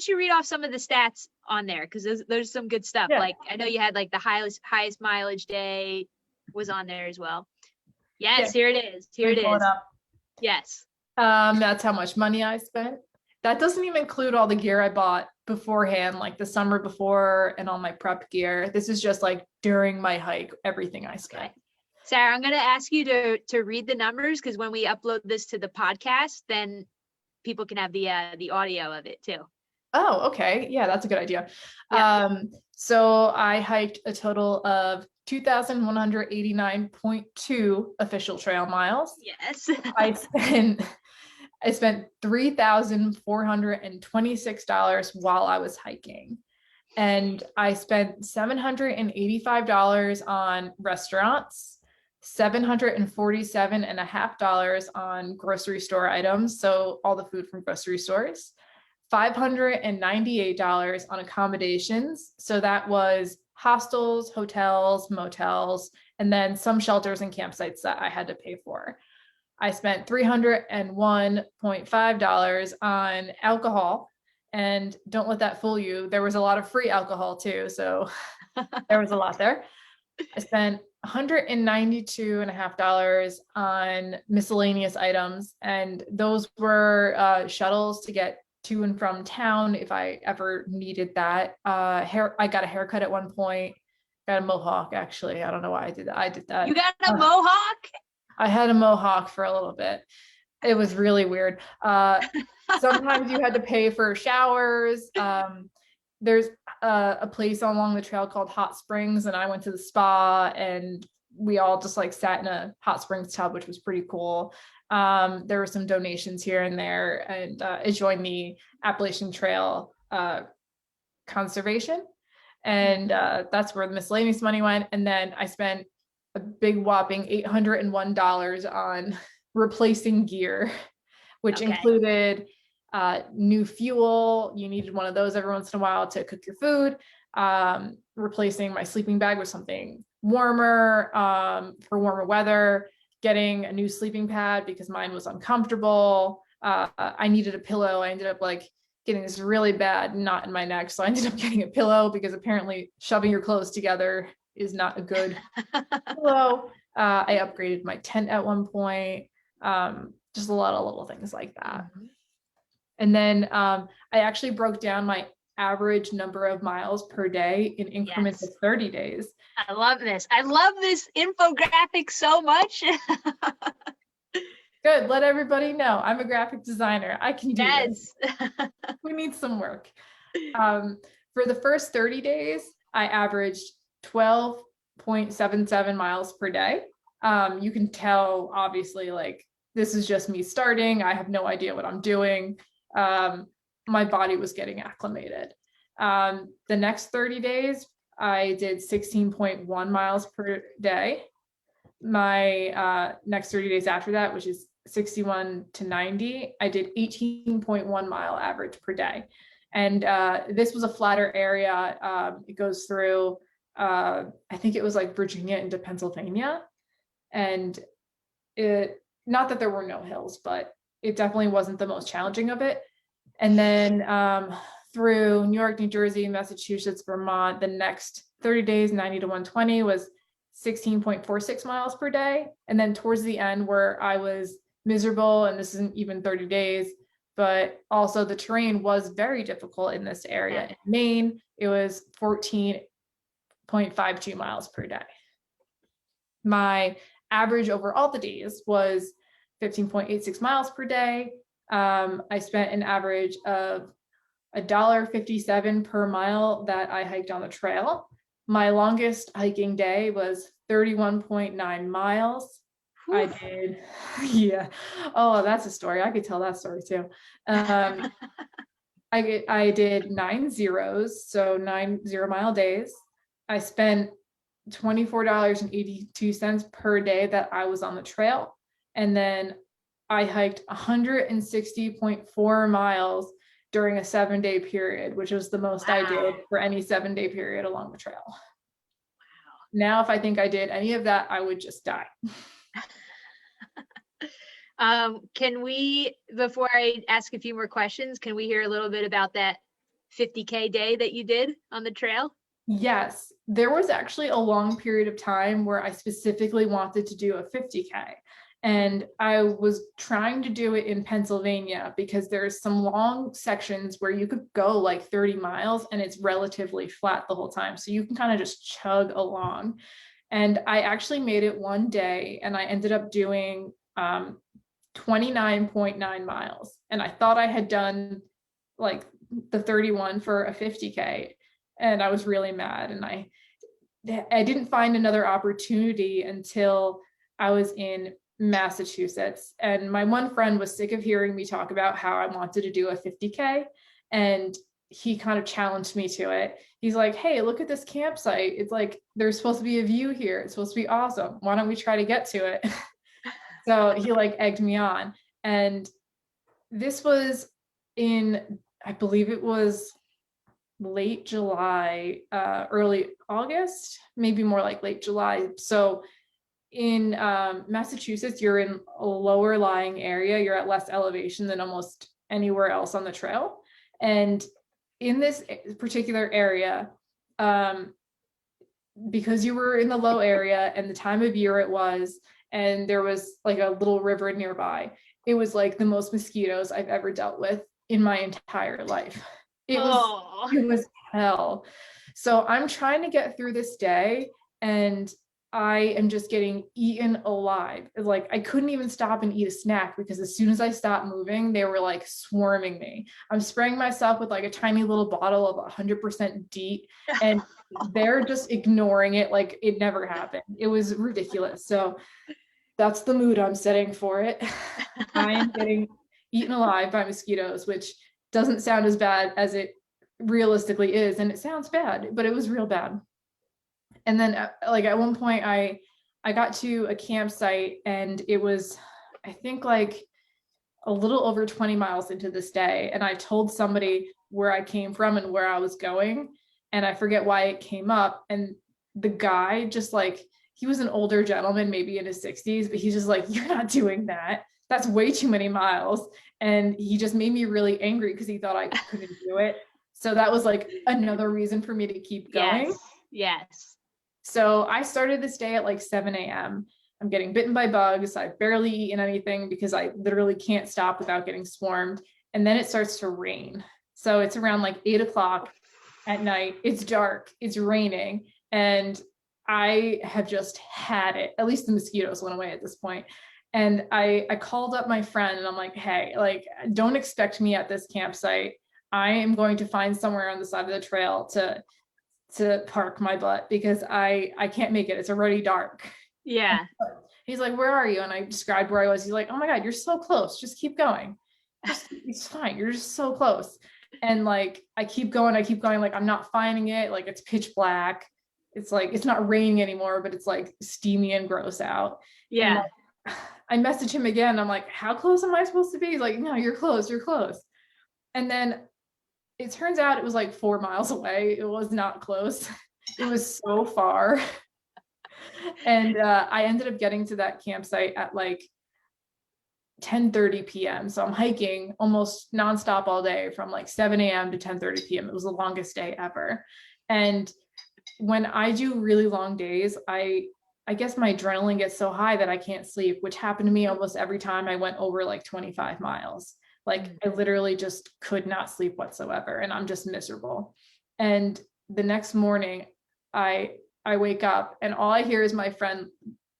you read off some of the stats on there? Because there's some good stuff. Yeah. Like I know you had like the highest mileage day was on there as well. Yes, here it is. Here it is. Yes. That's how much money I spent. That doesn't even include all the gear I bought beforehand, like the summer before and all my prep gear. This is just like during my hike, everything I spent. Okay. Sarah, I'm going to ask you to read the numbers because when we upload this to the podcast, then people can have the audio of it too. Oh, okay. Yeah, that's a good idea. Yeah. So I hiked a total of 2,189.2 official trail miles. Yes. I spent $3,426 while I was hiking. And I spent $785 on restaurants, $747.50 on grocery store items. So all the food from grocery stores, $598 on accommodations. So that was hostels, hotels, motels, and then some shelters and campsites that I had to pay for. I spent $301.5 on alcohol. And don't let that fool you. There was a lot of free alcohol too. So there was a lot there. I spent $192.50 on miscellaneous items. And those were shuttles to get to and from town if I ever needed that. I got a haircut at one point. Got a mohawk, actually. I don't know why I did that. I did that. You got a mohawk? I had a mohawk for a little bit. It was really weird. Sometimes you had to pay for showers. There's a place along the trail called Hot Springs, and I went to the spa, and we all just like sat in a hot springs tub, which was pretty cool. There were some donations here and there, and I joined the Appalachian Trail Conservation, and that's where the miscellaneous money went. And then I spent a big whopping $801 on replacing gear, which included new fuel. You needed one of those every once in a while to cook your food. Replacing my sleeping bag with something warmer for warmer weather. Getting a new sleeping pad because mine was uncomfortable. I needed a pillow. I ended up like getting this really bad knot in my neck, so I ended up getting a pillow because apparently shoving your clothes together is not a good pillow. I upgraded my tent at one point. Just a lot of little things like that. And then I actually broke down my average number of miles per day in increments of 30 days. I love this. I love this infographic so much. Good. Let everybody know I'm a graphic designer. I can do this. We need some work. For the first 30 days, I averaged 12.77 miles per day. You can tell, obviously, like this is just me starting. I have no idea what I'm doing. My body was getting acclimated. The next 30 days, I did 16.1 miles per day. My next 30 days after that, which is 61 to 90, I did 18.1 mile average per day. And this was a flatter area. It goes through, I think it was like Virginia into Pennsylvania. And not that there were no hills, but it definitely wasn't the most challenging of it. And then through New York, New Jersey, Massachusetts, Vermont, the next 30 days, 90 to 120 was 16.46 miles per day. And then towards the end where I was miserable, and this isn't even 30 days, but also the terrain was very difficult in this area. In Maine, it was 14.52 miles per day. My average over all the days was 15.86 miles per day. I spent an average of $1.57 per mile that I hiked on the trail. My longest hiking day was 31.9 miles. Whew. I did, yeah. Oh, that's a story. I could tell that story too. I did 9 zeros, so 9 0-mile days. I spent $24.82 per day that I was on the trail. And then I hiked 160.4 miles during a 7-day period, which was the most I did for any 7-day period along the trail. Wow. Now, if I think I did any of that, I would just die. Can we, before I ask a few more questions, can we hear a little bit about that 50K day that you did on the trail? Yes, there was actually a long period of time where I specifically wanted to do a 50K. And I was trying to do it in Pennsylvania because there's some long sections where you could go like 30 miles and it's relatively flat the whole time. So you can kind of just chug along. And I actually made it one day and I ended up doing 29.9 miles. And I thought I had done like the 31 for a 50K. And I was really mad. And I didn't find another opportunity until I was in Massachusetts. And my one friend was sick of hearing me talk about how I wanted to do a 50K. And he kind of challenged me to it. He's like, hey, look at this campsite. It's like, there's supposed to be a view here. It's supposed to be awesome. Why don't we try to get to it? So he like egged me on. And this was in, I believe it was late July, early August, maybe more like late July. So in Massachusetts, you're in a lower lying area. You're at less elevation than almost anywhere else on the trail. And in this particular area, because you were in the low area and the time of year it was, and there was like a little river nearby, it was like the most mosquitoes I've ever dealt with in my entire life. It was hell. So I'm trying to get through this day and I am just getting eaten alive. Like I couldn't even stop and eat a snack because as soon as I stopped moving, they were like swarming me. I'm spraying myself with like a tiny little bottle of 100% DEET and they're just ignoring it like it never happened. It was ridiculous. So that's the mood I'm setting for it. I am getting eaten alive by mosquitoes, which doesn't sound as bad as it realistically is. And it sounds bad, but it was real bad. And then like at one point I got to a campsite and it was, I think like a little over 20 miles into this day. And I told somebody where I came from and where I was going. And I forget why it came up. And the guy just like, he was an older gentleman, maybe in his 60s, but he's just like, you're not doing that. That's way too many miles. And he just made me really angry because he thought I couldn't do it. So that was like another reason for me to keep going. Yes. So I started this day at like 7 a.m. I'm getting bitten by bugs. I've barely eaten anything because I literally can't stop without getting swarmed. And then it starts to rain. So it's around like 8 o'clock at night. It's dark, it's raining. And I have just had it. At least the mosquitoes went away at this point. And I called up my friend and I'm like, hey, like, don't expect me at this campsite. I am going to find somewhere on the side of the trail to park my butt because I can't make it. It's already dark. Yeah. He's like, where are you? And I described where I was. He's like, oh my God, you're so close. Just keep going. It's fine. You're just so close. And like, I keep going. Like, I'm not finding it. Like, it's pitch black. It's like, it's not raining anymore, but it's like steamy and gross out. Yeah. And I message him again. I'm like, how close am I supposed to be? He's like, no, you're close. And then it turns out it was like 4 miles away. It was not close. It was so far. And I ended up getting to that campsite at like 10:30 p.m. So I'm hiking almost nonstop all day from like 7 a.m. to 10:30 p.m. It was the longest day ever. And when I do really long days, I guess my adrenaline gets so high that I can't sleep, which happened to me almost every time I went over like 25 miles. Like I literally just could not sleep whatsoever, and I'm just miserable. And the next morning, I wake up and all I hear is my friend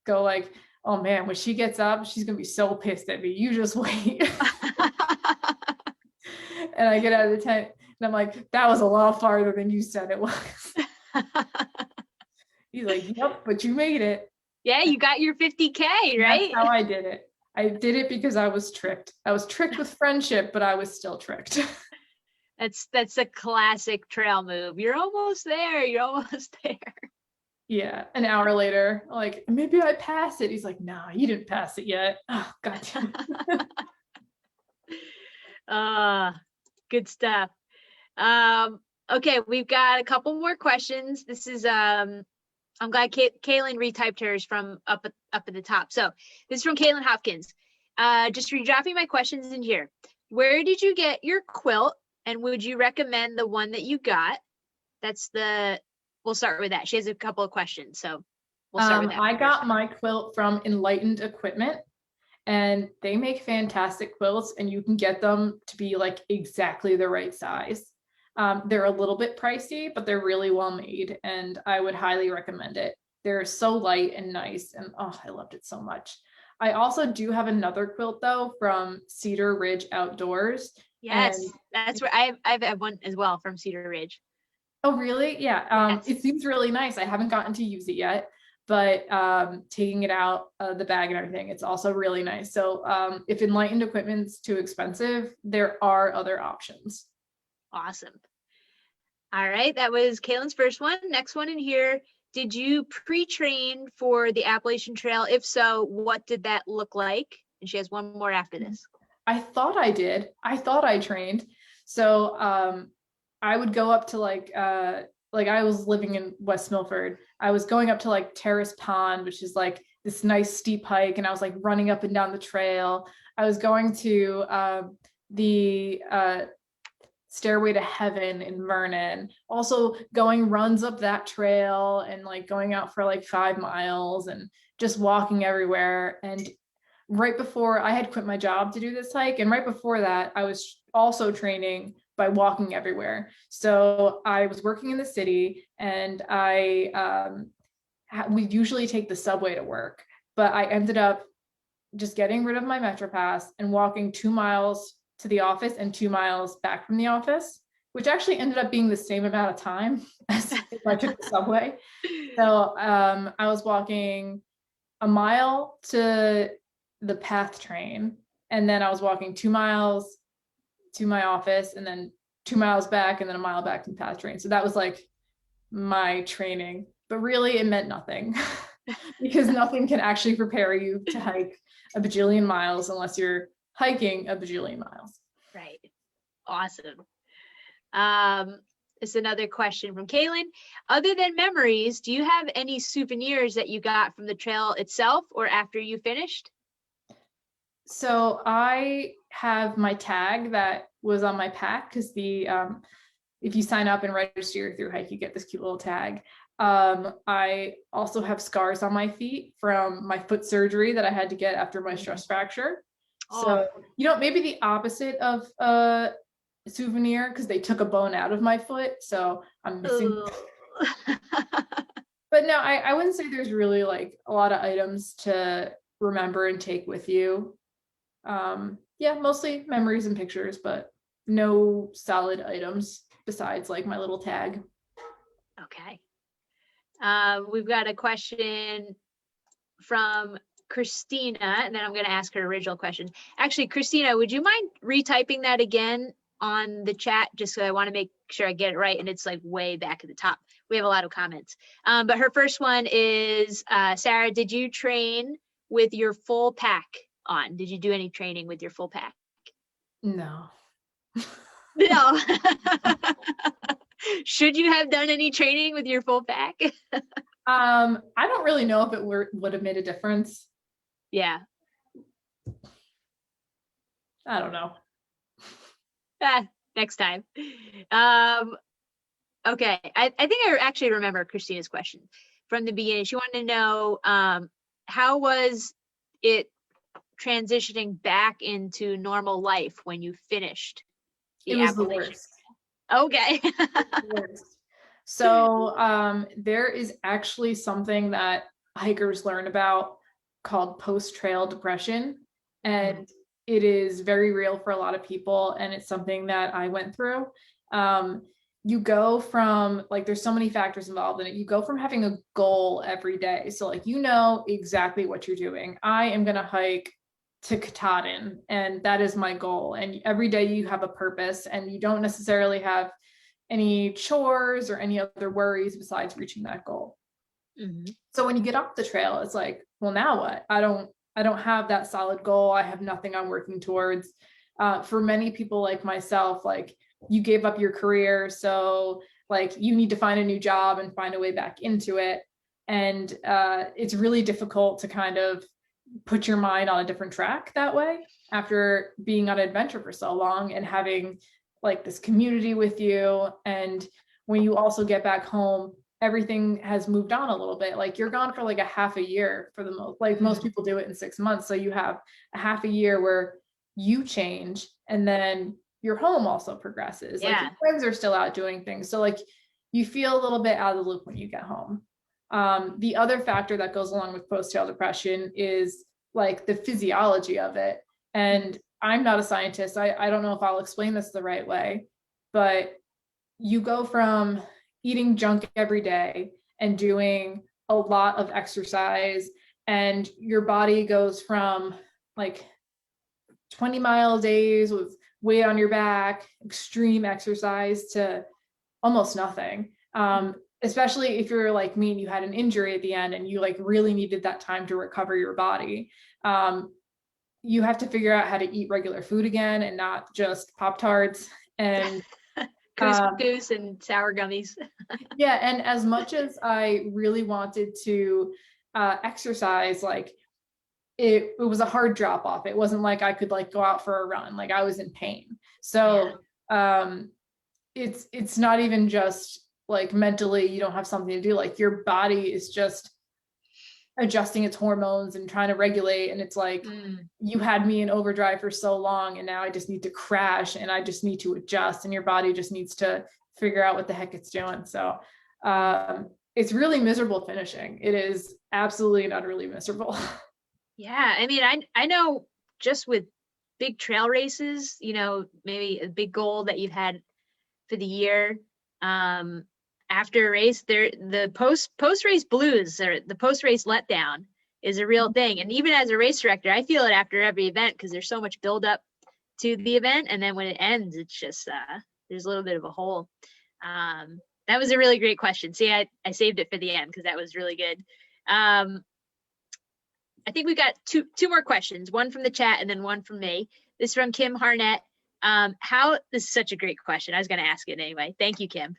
go like, "Oh man, when she gets up, she's gonna be so pissed at me. You just wait." And I get out of the tent and I'm like, "That was a lot farther than you said it was." He's like, "Yep, but you made it." Yeah, you got your 50K, right? That's how I did it. I did it because I was tricked. I was tricked with friendship, but I was still tricked. That's a classic trail move. You're almost there. You're almost there. Yeah. An hour later, like, maybe I passed it. He's like, "Nah, you didn't pass it yet." Oh, gotcha. Good stuff. Okay, we've got a couple more questions. This is I'm glad Kaylin retyped hers from up at the top. So this is from Kaylin Hopkins. Just redropping my questions in here. Where did you get your quilt, and would you recommend the one that you got? We'll start with that. She has a couple of questions, so we'll start with that. I got my quilt from Enlightened Equipment, and they make fantastic quilts, and you can get them to be like exactly the right size. They're a little bit pricey, but they're really well made, and I would highly recommend it. They're so light and nice, and oh, I loved it so much. I also do have another quilt though from Cedar Ridge Outdoors. Yes, that's where I've had one as well from Cedar Ridge. Oh, really? Yeah. Yes. It seems really nice. I haven't gotten to use it yet, but taking it out of the bag and everything, it's also really nice. So if Enlightened Equipment's too expensive, there are other options. Awesome. All right, that was Kaylin's first one. Next one in here. Did you pre-train for the Appalachian Trail? If so, what did that look like? And she has one more after this. I thought I did. I thought I trained. So I would go up to like I was living in West Milford. I was going up to like Terrace Pond, which is like this nice steep hike, and I was like running up and down the trail. I was going to the Stairway to Heaven in Vernon, also going runs up that trail and like going out for like 5 miles and just walking everywhere. And right before I had quit my job to do this hike, and right before that, I was also training by walking everywhere. So I was working in the city, and we usually take the subway to work, but I ended up just getting rid of my Metro Pass and walking 2 miles to the office and 2 miles back from the office, which actually ended up being the same amount of time as if I took the subway. So I was walking a mile to the PATH train, and then I was walking 2 miles to my office, and then 2 miles back, and then a mile back to the PATH train. So that was like my training, but really it meant nothing because nothing can actually prepare you to hike a bajillion miles unless you're hiking a bajillion miles. Right. Awesome. It's another question from Kaylin. Other than memories, do you have any souvenirs that you got from the trail itself or after you finished? So I have my tag that was on my pack because if you sign up and register your Thru-Hike, you get this cute little tag. I also have scars on my feet from my foot surgery that I had to get after my stress fracture. So, maybe the opposite of a souvenir, because they took a bone out of my foot, so I'm missing. But no, I wouldn't say there's really like a lot of items to remember and take with you. Yeah, mostly memories and pictures, but no solid items besides like my little tag. Okay. We've got a question from Christina, and then I'm going to ask her original question. Actually, Christina, would you mind retyping that again on the chat, just so I want to make sure I get it right, and it's like way back at the top. We have a lot of comments. But her first one is, Sara, did you train with your full pack on? Did you do any training with your full pack? No. No. Should you have done any training with your full pack? I don't really know if it would have made a difference. Yeah. I don't know. Next time. Okay, I think I actually remember Christina's question from the beginning. She wanted to know how was it transitioning back into normal life when you finished It the was the Appalachian? worst. Okay. Worst. So there is actually something that hikers learn about called post-trail depression, and it is very real for a lot of people, and it's something that I went through. You go from, like, there's so many factors involved in it. You go from having a goal every day, so like you know exactly what you're doing. I am going to hike to Katahdin, and that is my goal, and every day you have a purpose, and you don't necessarily have any chores or any other worries besides reaching that goal. So when you get off the trail, it's like, well, now what? I don't have that solid goal. I have nothing I'm working towards. For many people like myself, like, you gave up your career, so like you need to find a new job and find a way back into it. And it's really difficult to kind of put your mind on a different track that way after being on adventure for so long and having like this community with you. And when you also get back home, everything has moved on a little bit. Like, you're gone for like a half a year for the most, like most people do it in 6 months. So you have a half a year where you change, and then your home also progresses. Like, your friends are still out doing things. So like you feel a little bit out of the loop when you get home. The other factor that goes along with post-trail depression is like the physiology of it. And I'm not a scientist. I don't know if I'll explain this the right way, but you go from eating junk every day and doing a lot of exercise, and your body goes from like 20-mile days with weight on your back, extreme exercise, to almost nothing. Especially if you're like me and you had an injury at the end and you like really needed that time to recover your body. You have to figure out how to eat regular food again and not just Pop-Tarts and couscous and sour gummies. Yeah, and as much as I really wanted to exercise, like it was a hard drop off. It wasn't like I could like go out for a run. Like, I was in pain. So it's not even just like mentally you don't have something to do. Like, your body is just adjusting its hormones and trying to regulate, and it's like, you had me in overdrive for so long, and now I just need to crash, and I just need to adjust, and your body just needs to figure out what the heck it's doing. So it's really miserable finishing. It is absolutely and utterly miserable. Yeah, I mean, I know just with big trail races, you know, maybe a big goal that you've had for the year, after a race, the post race blues, or the post race letdown, is a real thing. And even as a race director, I feel it after every event, because there's so much build up to the event, and then when it ends, it's just there's a little bit of a hole. That was a really great question. See, I saved it for the end because that was really good. I think we got two more questions, one from the chat and then one from me. This is from Kim Harnett. This is such a great question. I was going to ask it anyway. Thank you, Kim.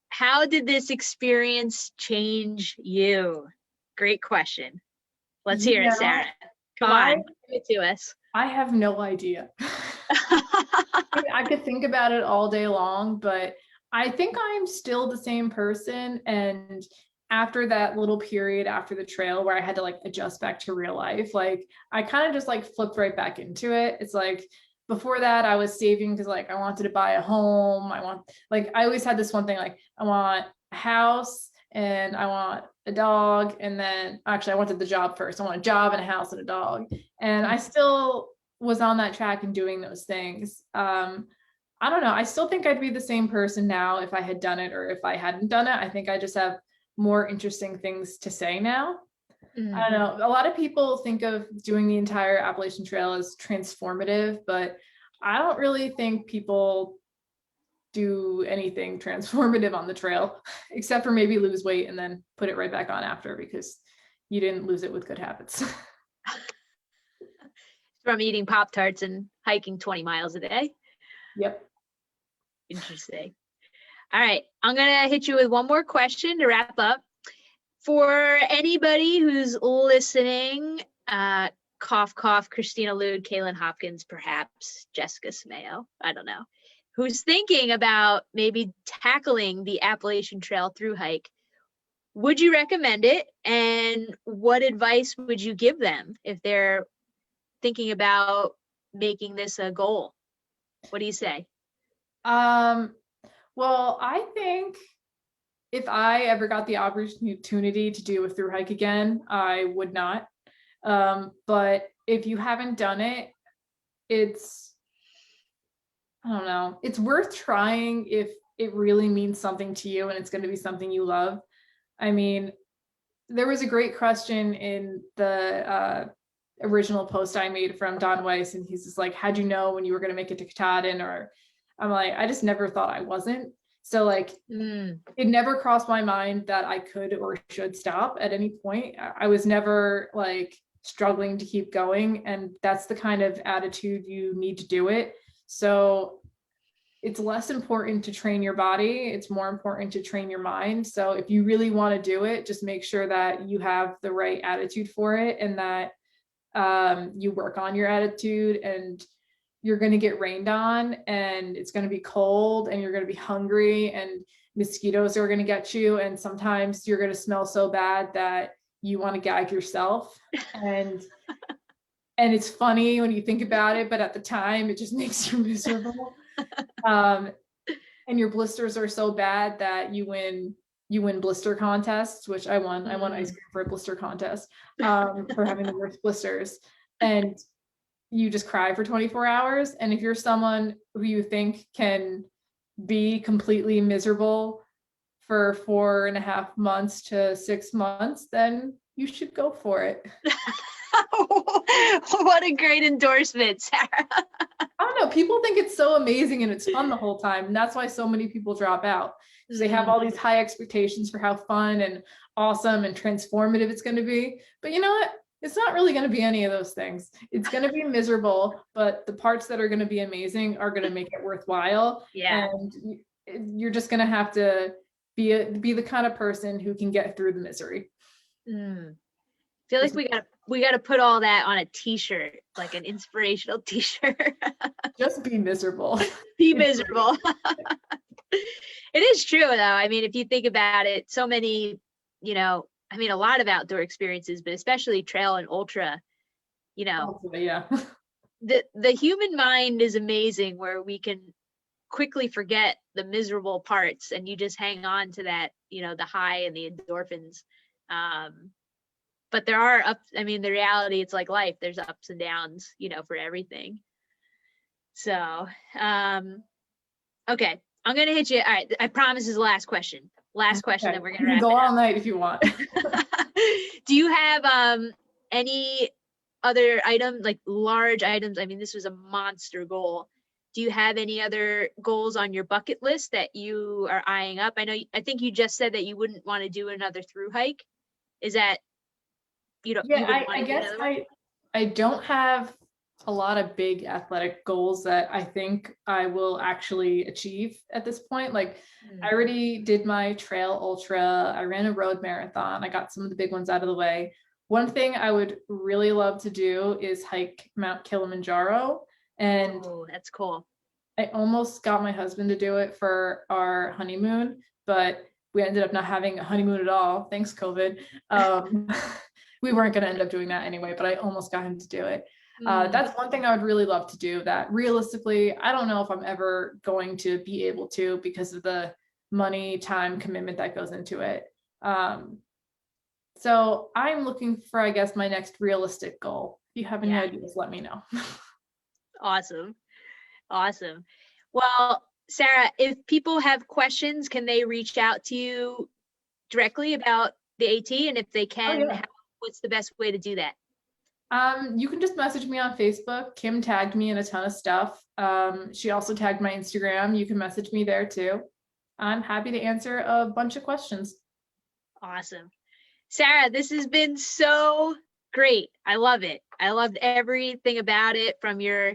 How did this experience change you? Great question. Let's hear it, Sarah. Come on, give it to us. I have no idea. I could think about it all day long, but I think I'm still the same person. And after that little period after the trail where I had to like adjust back to real life, like I kind of just like flipped right back into it. It's like, before that I was saving because like I wanted to buy a home. I always had this one thing, like I want a house and I want a dog. And then actually I wanted the job first. I want a job and a house and a dog. And I still was on that track and doing those things. I don't know. I still think I'd be the same person now if I had done it or if I hadn't done it. I think I just have more interesting things to say now. I don't know. A lot of people think of doing the entire Appalachian Trail as transformative, but I don't really think people do anything transformative on the trail, except for maybe lose weight and then put it right back on after, because you didn't lose it with good habits. From eating Pop-Tarts and hiking 20 miles a day. Yep. Interesting. All right. I'm going to hit you with one more question to wrap up. For anybody who's listening, cough, cough, Christina Lude, Kaylin Hopkins, perhaps Jessica Smeo, I don't know, who's thinking about maybe tackling the Appalachian Trail Thru-Hike, would you recommend it? And what advice would you give them if they're thinking about making this a goal? What do you say? Well, I think if I ever got the opportunity to do a Thru-Hike again, I would not. But if you haven't done it, I don't know, it's worth trying if it really means something to you and it's going to be something you love. I mean, there was a great question in the original post I made from Don Weiss, and he's just like, how'd you know when you were going to make it to Katahdin? Or I'm like, I just never thought I wasn't. So like, it never crossed my mind that I could or should stop at any point. I was never like struggling to keep going. And that's the kind of attitude you need to do it. So it's less important to train your body. It's more important to train your mind. So if you really want to do it, just make sure that you have the right attitude for it, and that you work on your attitude. And you're going to get rained on, and it's going to be cold, and you're going to be hungry, and mosquitoes are going to get you. And sometimes you're going to smell so bad that you want to gag yourself. And it's funny when you think about it, but at the time it just makes you miserable. And your blisters are so bad that you win blister contests, which I won. I won ice cream for a blister contest for having the worst blisters. And you just cry for 24 hours. And if you're someone who you think can be completely miserable for 4.5 months to 6 months, then you should go for it. What a great endorsement, Sarah. I don't know. People think it's so amazing and it's fun the whole time. And that's why so many people drop out, because they have all these high expectations for how fun and awesome and transformative it's going to be. But you know what? It's not really going to be any of those things. It's going to be miserable, but the parts that are going to be amazing are going to make it worthwhile. Yeah. And you're just going to have to be the kind of person who can get through the misery. I feel like we got to put all that on a t-shirt, like an inspirational t-shirt. Just be miserable. Be miserable. It is true though. I mean, if you think about it, so many, a lot of outdoor experiences, but especially trail and ultra, yeah. The human mind is amazing, where we can quickly forget the miserable parts and you just hang on to that, the high and the endorphins. But there are ups. I mean, the reality, it's like life. There's ups and downs, for everything. So, okay, I'm going to hit you. All right. I promise this is the last question. Last question, okay. Then we're going to wrap go it up. all night if you want. Do you have any other item, like large items? I mean, this was a monster goal. Do you have any other goals on your bucket list that you are eyeing up? I think you just said that you wouldn't want to do another Thru-Hike. Is that I guess I don't have a lot of big athletic goals that I think I will actually achieve at this point. Like I already did my trail ultra, I ran a road marathon, I got some of the big ones out of the way. One thing I would really love to do is hike Mount Kilimanjaro. And that's cool. I almost got my husband to do it for our honeymoon, but we ended up not having a honeymoon at all. Thanks, COVID. We weren't going to end up doing that anyway, but I almost got him to do it. That's one thing I would really love to do, that realistically, I don't know if I'm ever going to be able to, because of the money, time, commitment that goes into it. So I'm looking for, I guess, my next realistic goal. If you have any ideas, let me know. Awesome. Well, Sarah, if people have questions, can they reach out to you directly about the AT? And if they can, what's the best way to do that? You can just message me on Facebook. Kim tagged me in a ton of stuff. She also tagged my Instagram. You can message me there too. I'm happy to answer a bunch of questions. Awesome. Sara, this has been so great. I love it. I loved everything about it, from your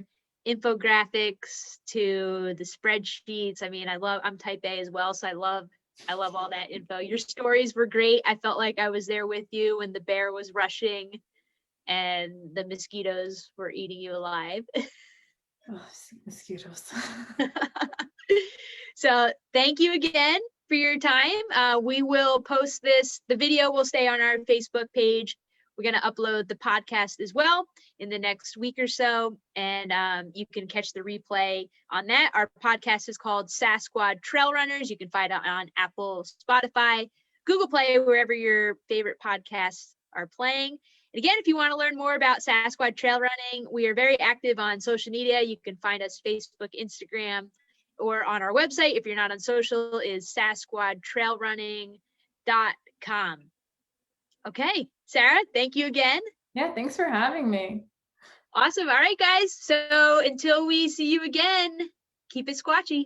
infographics to the spreadsheets. I mean, I'm type A as well, so I love all that info. Your stories were great. I felt like I was there with you when the bear was rushing. and the mosquitoes were eating you alive. Oh, mosquitoes. So thank you again for your time. We will post this. The video will stay on our Facebook page. We're going to upload the podcast as well in the next week or so, and you can catch the replay on that. Our podcast is called Sassquad Trail Runners. You can find it on Apple, Spotify, Google Play, wherever your favorite podcasts are playing. And again, if you want to learn more about Sassquad Trail Running, we are very active on social media. You can find us Facebook, Instagram, or on our website, if you're not on social, is sassquadtrailrunning.com. Okay, Sara, thank you again. Yeah, thanks for having me. Awesome. All right, guys. So until we see you again, keep it squatchy.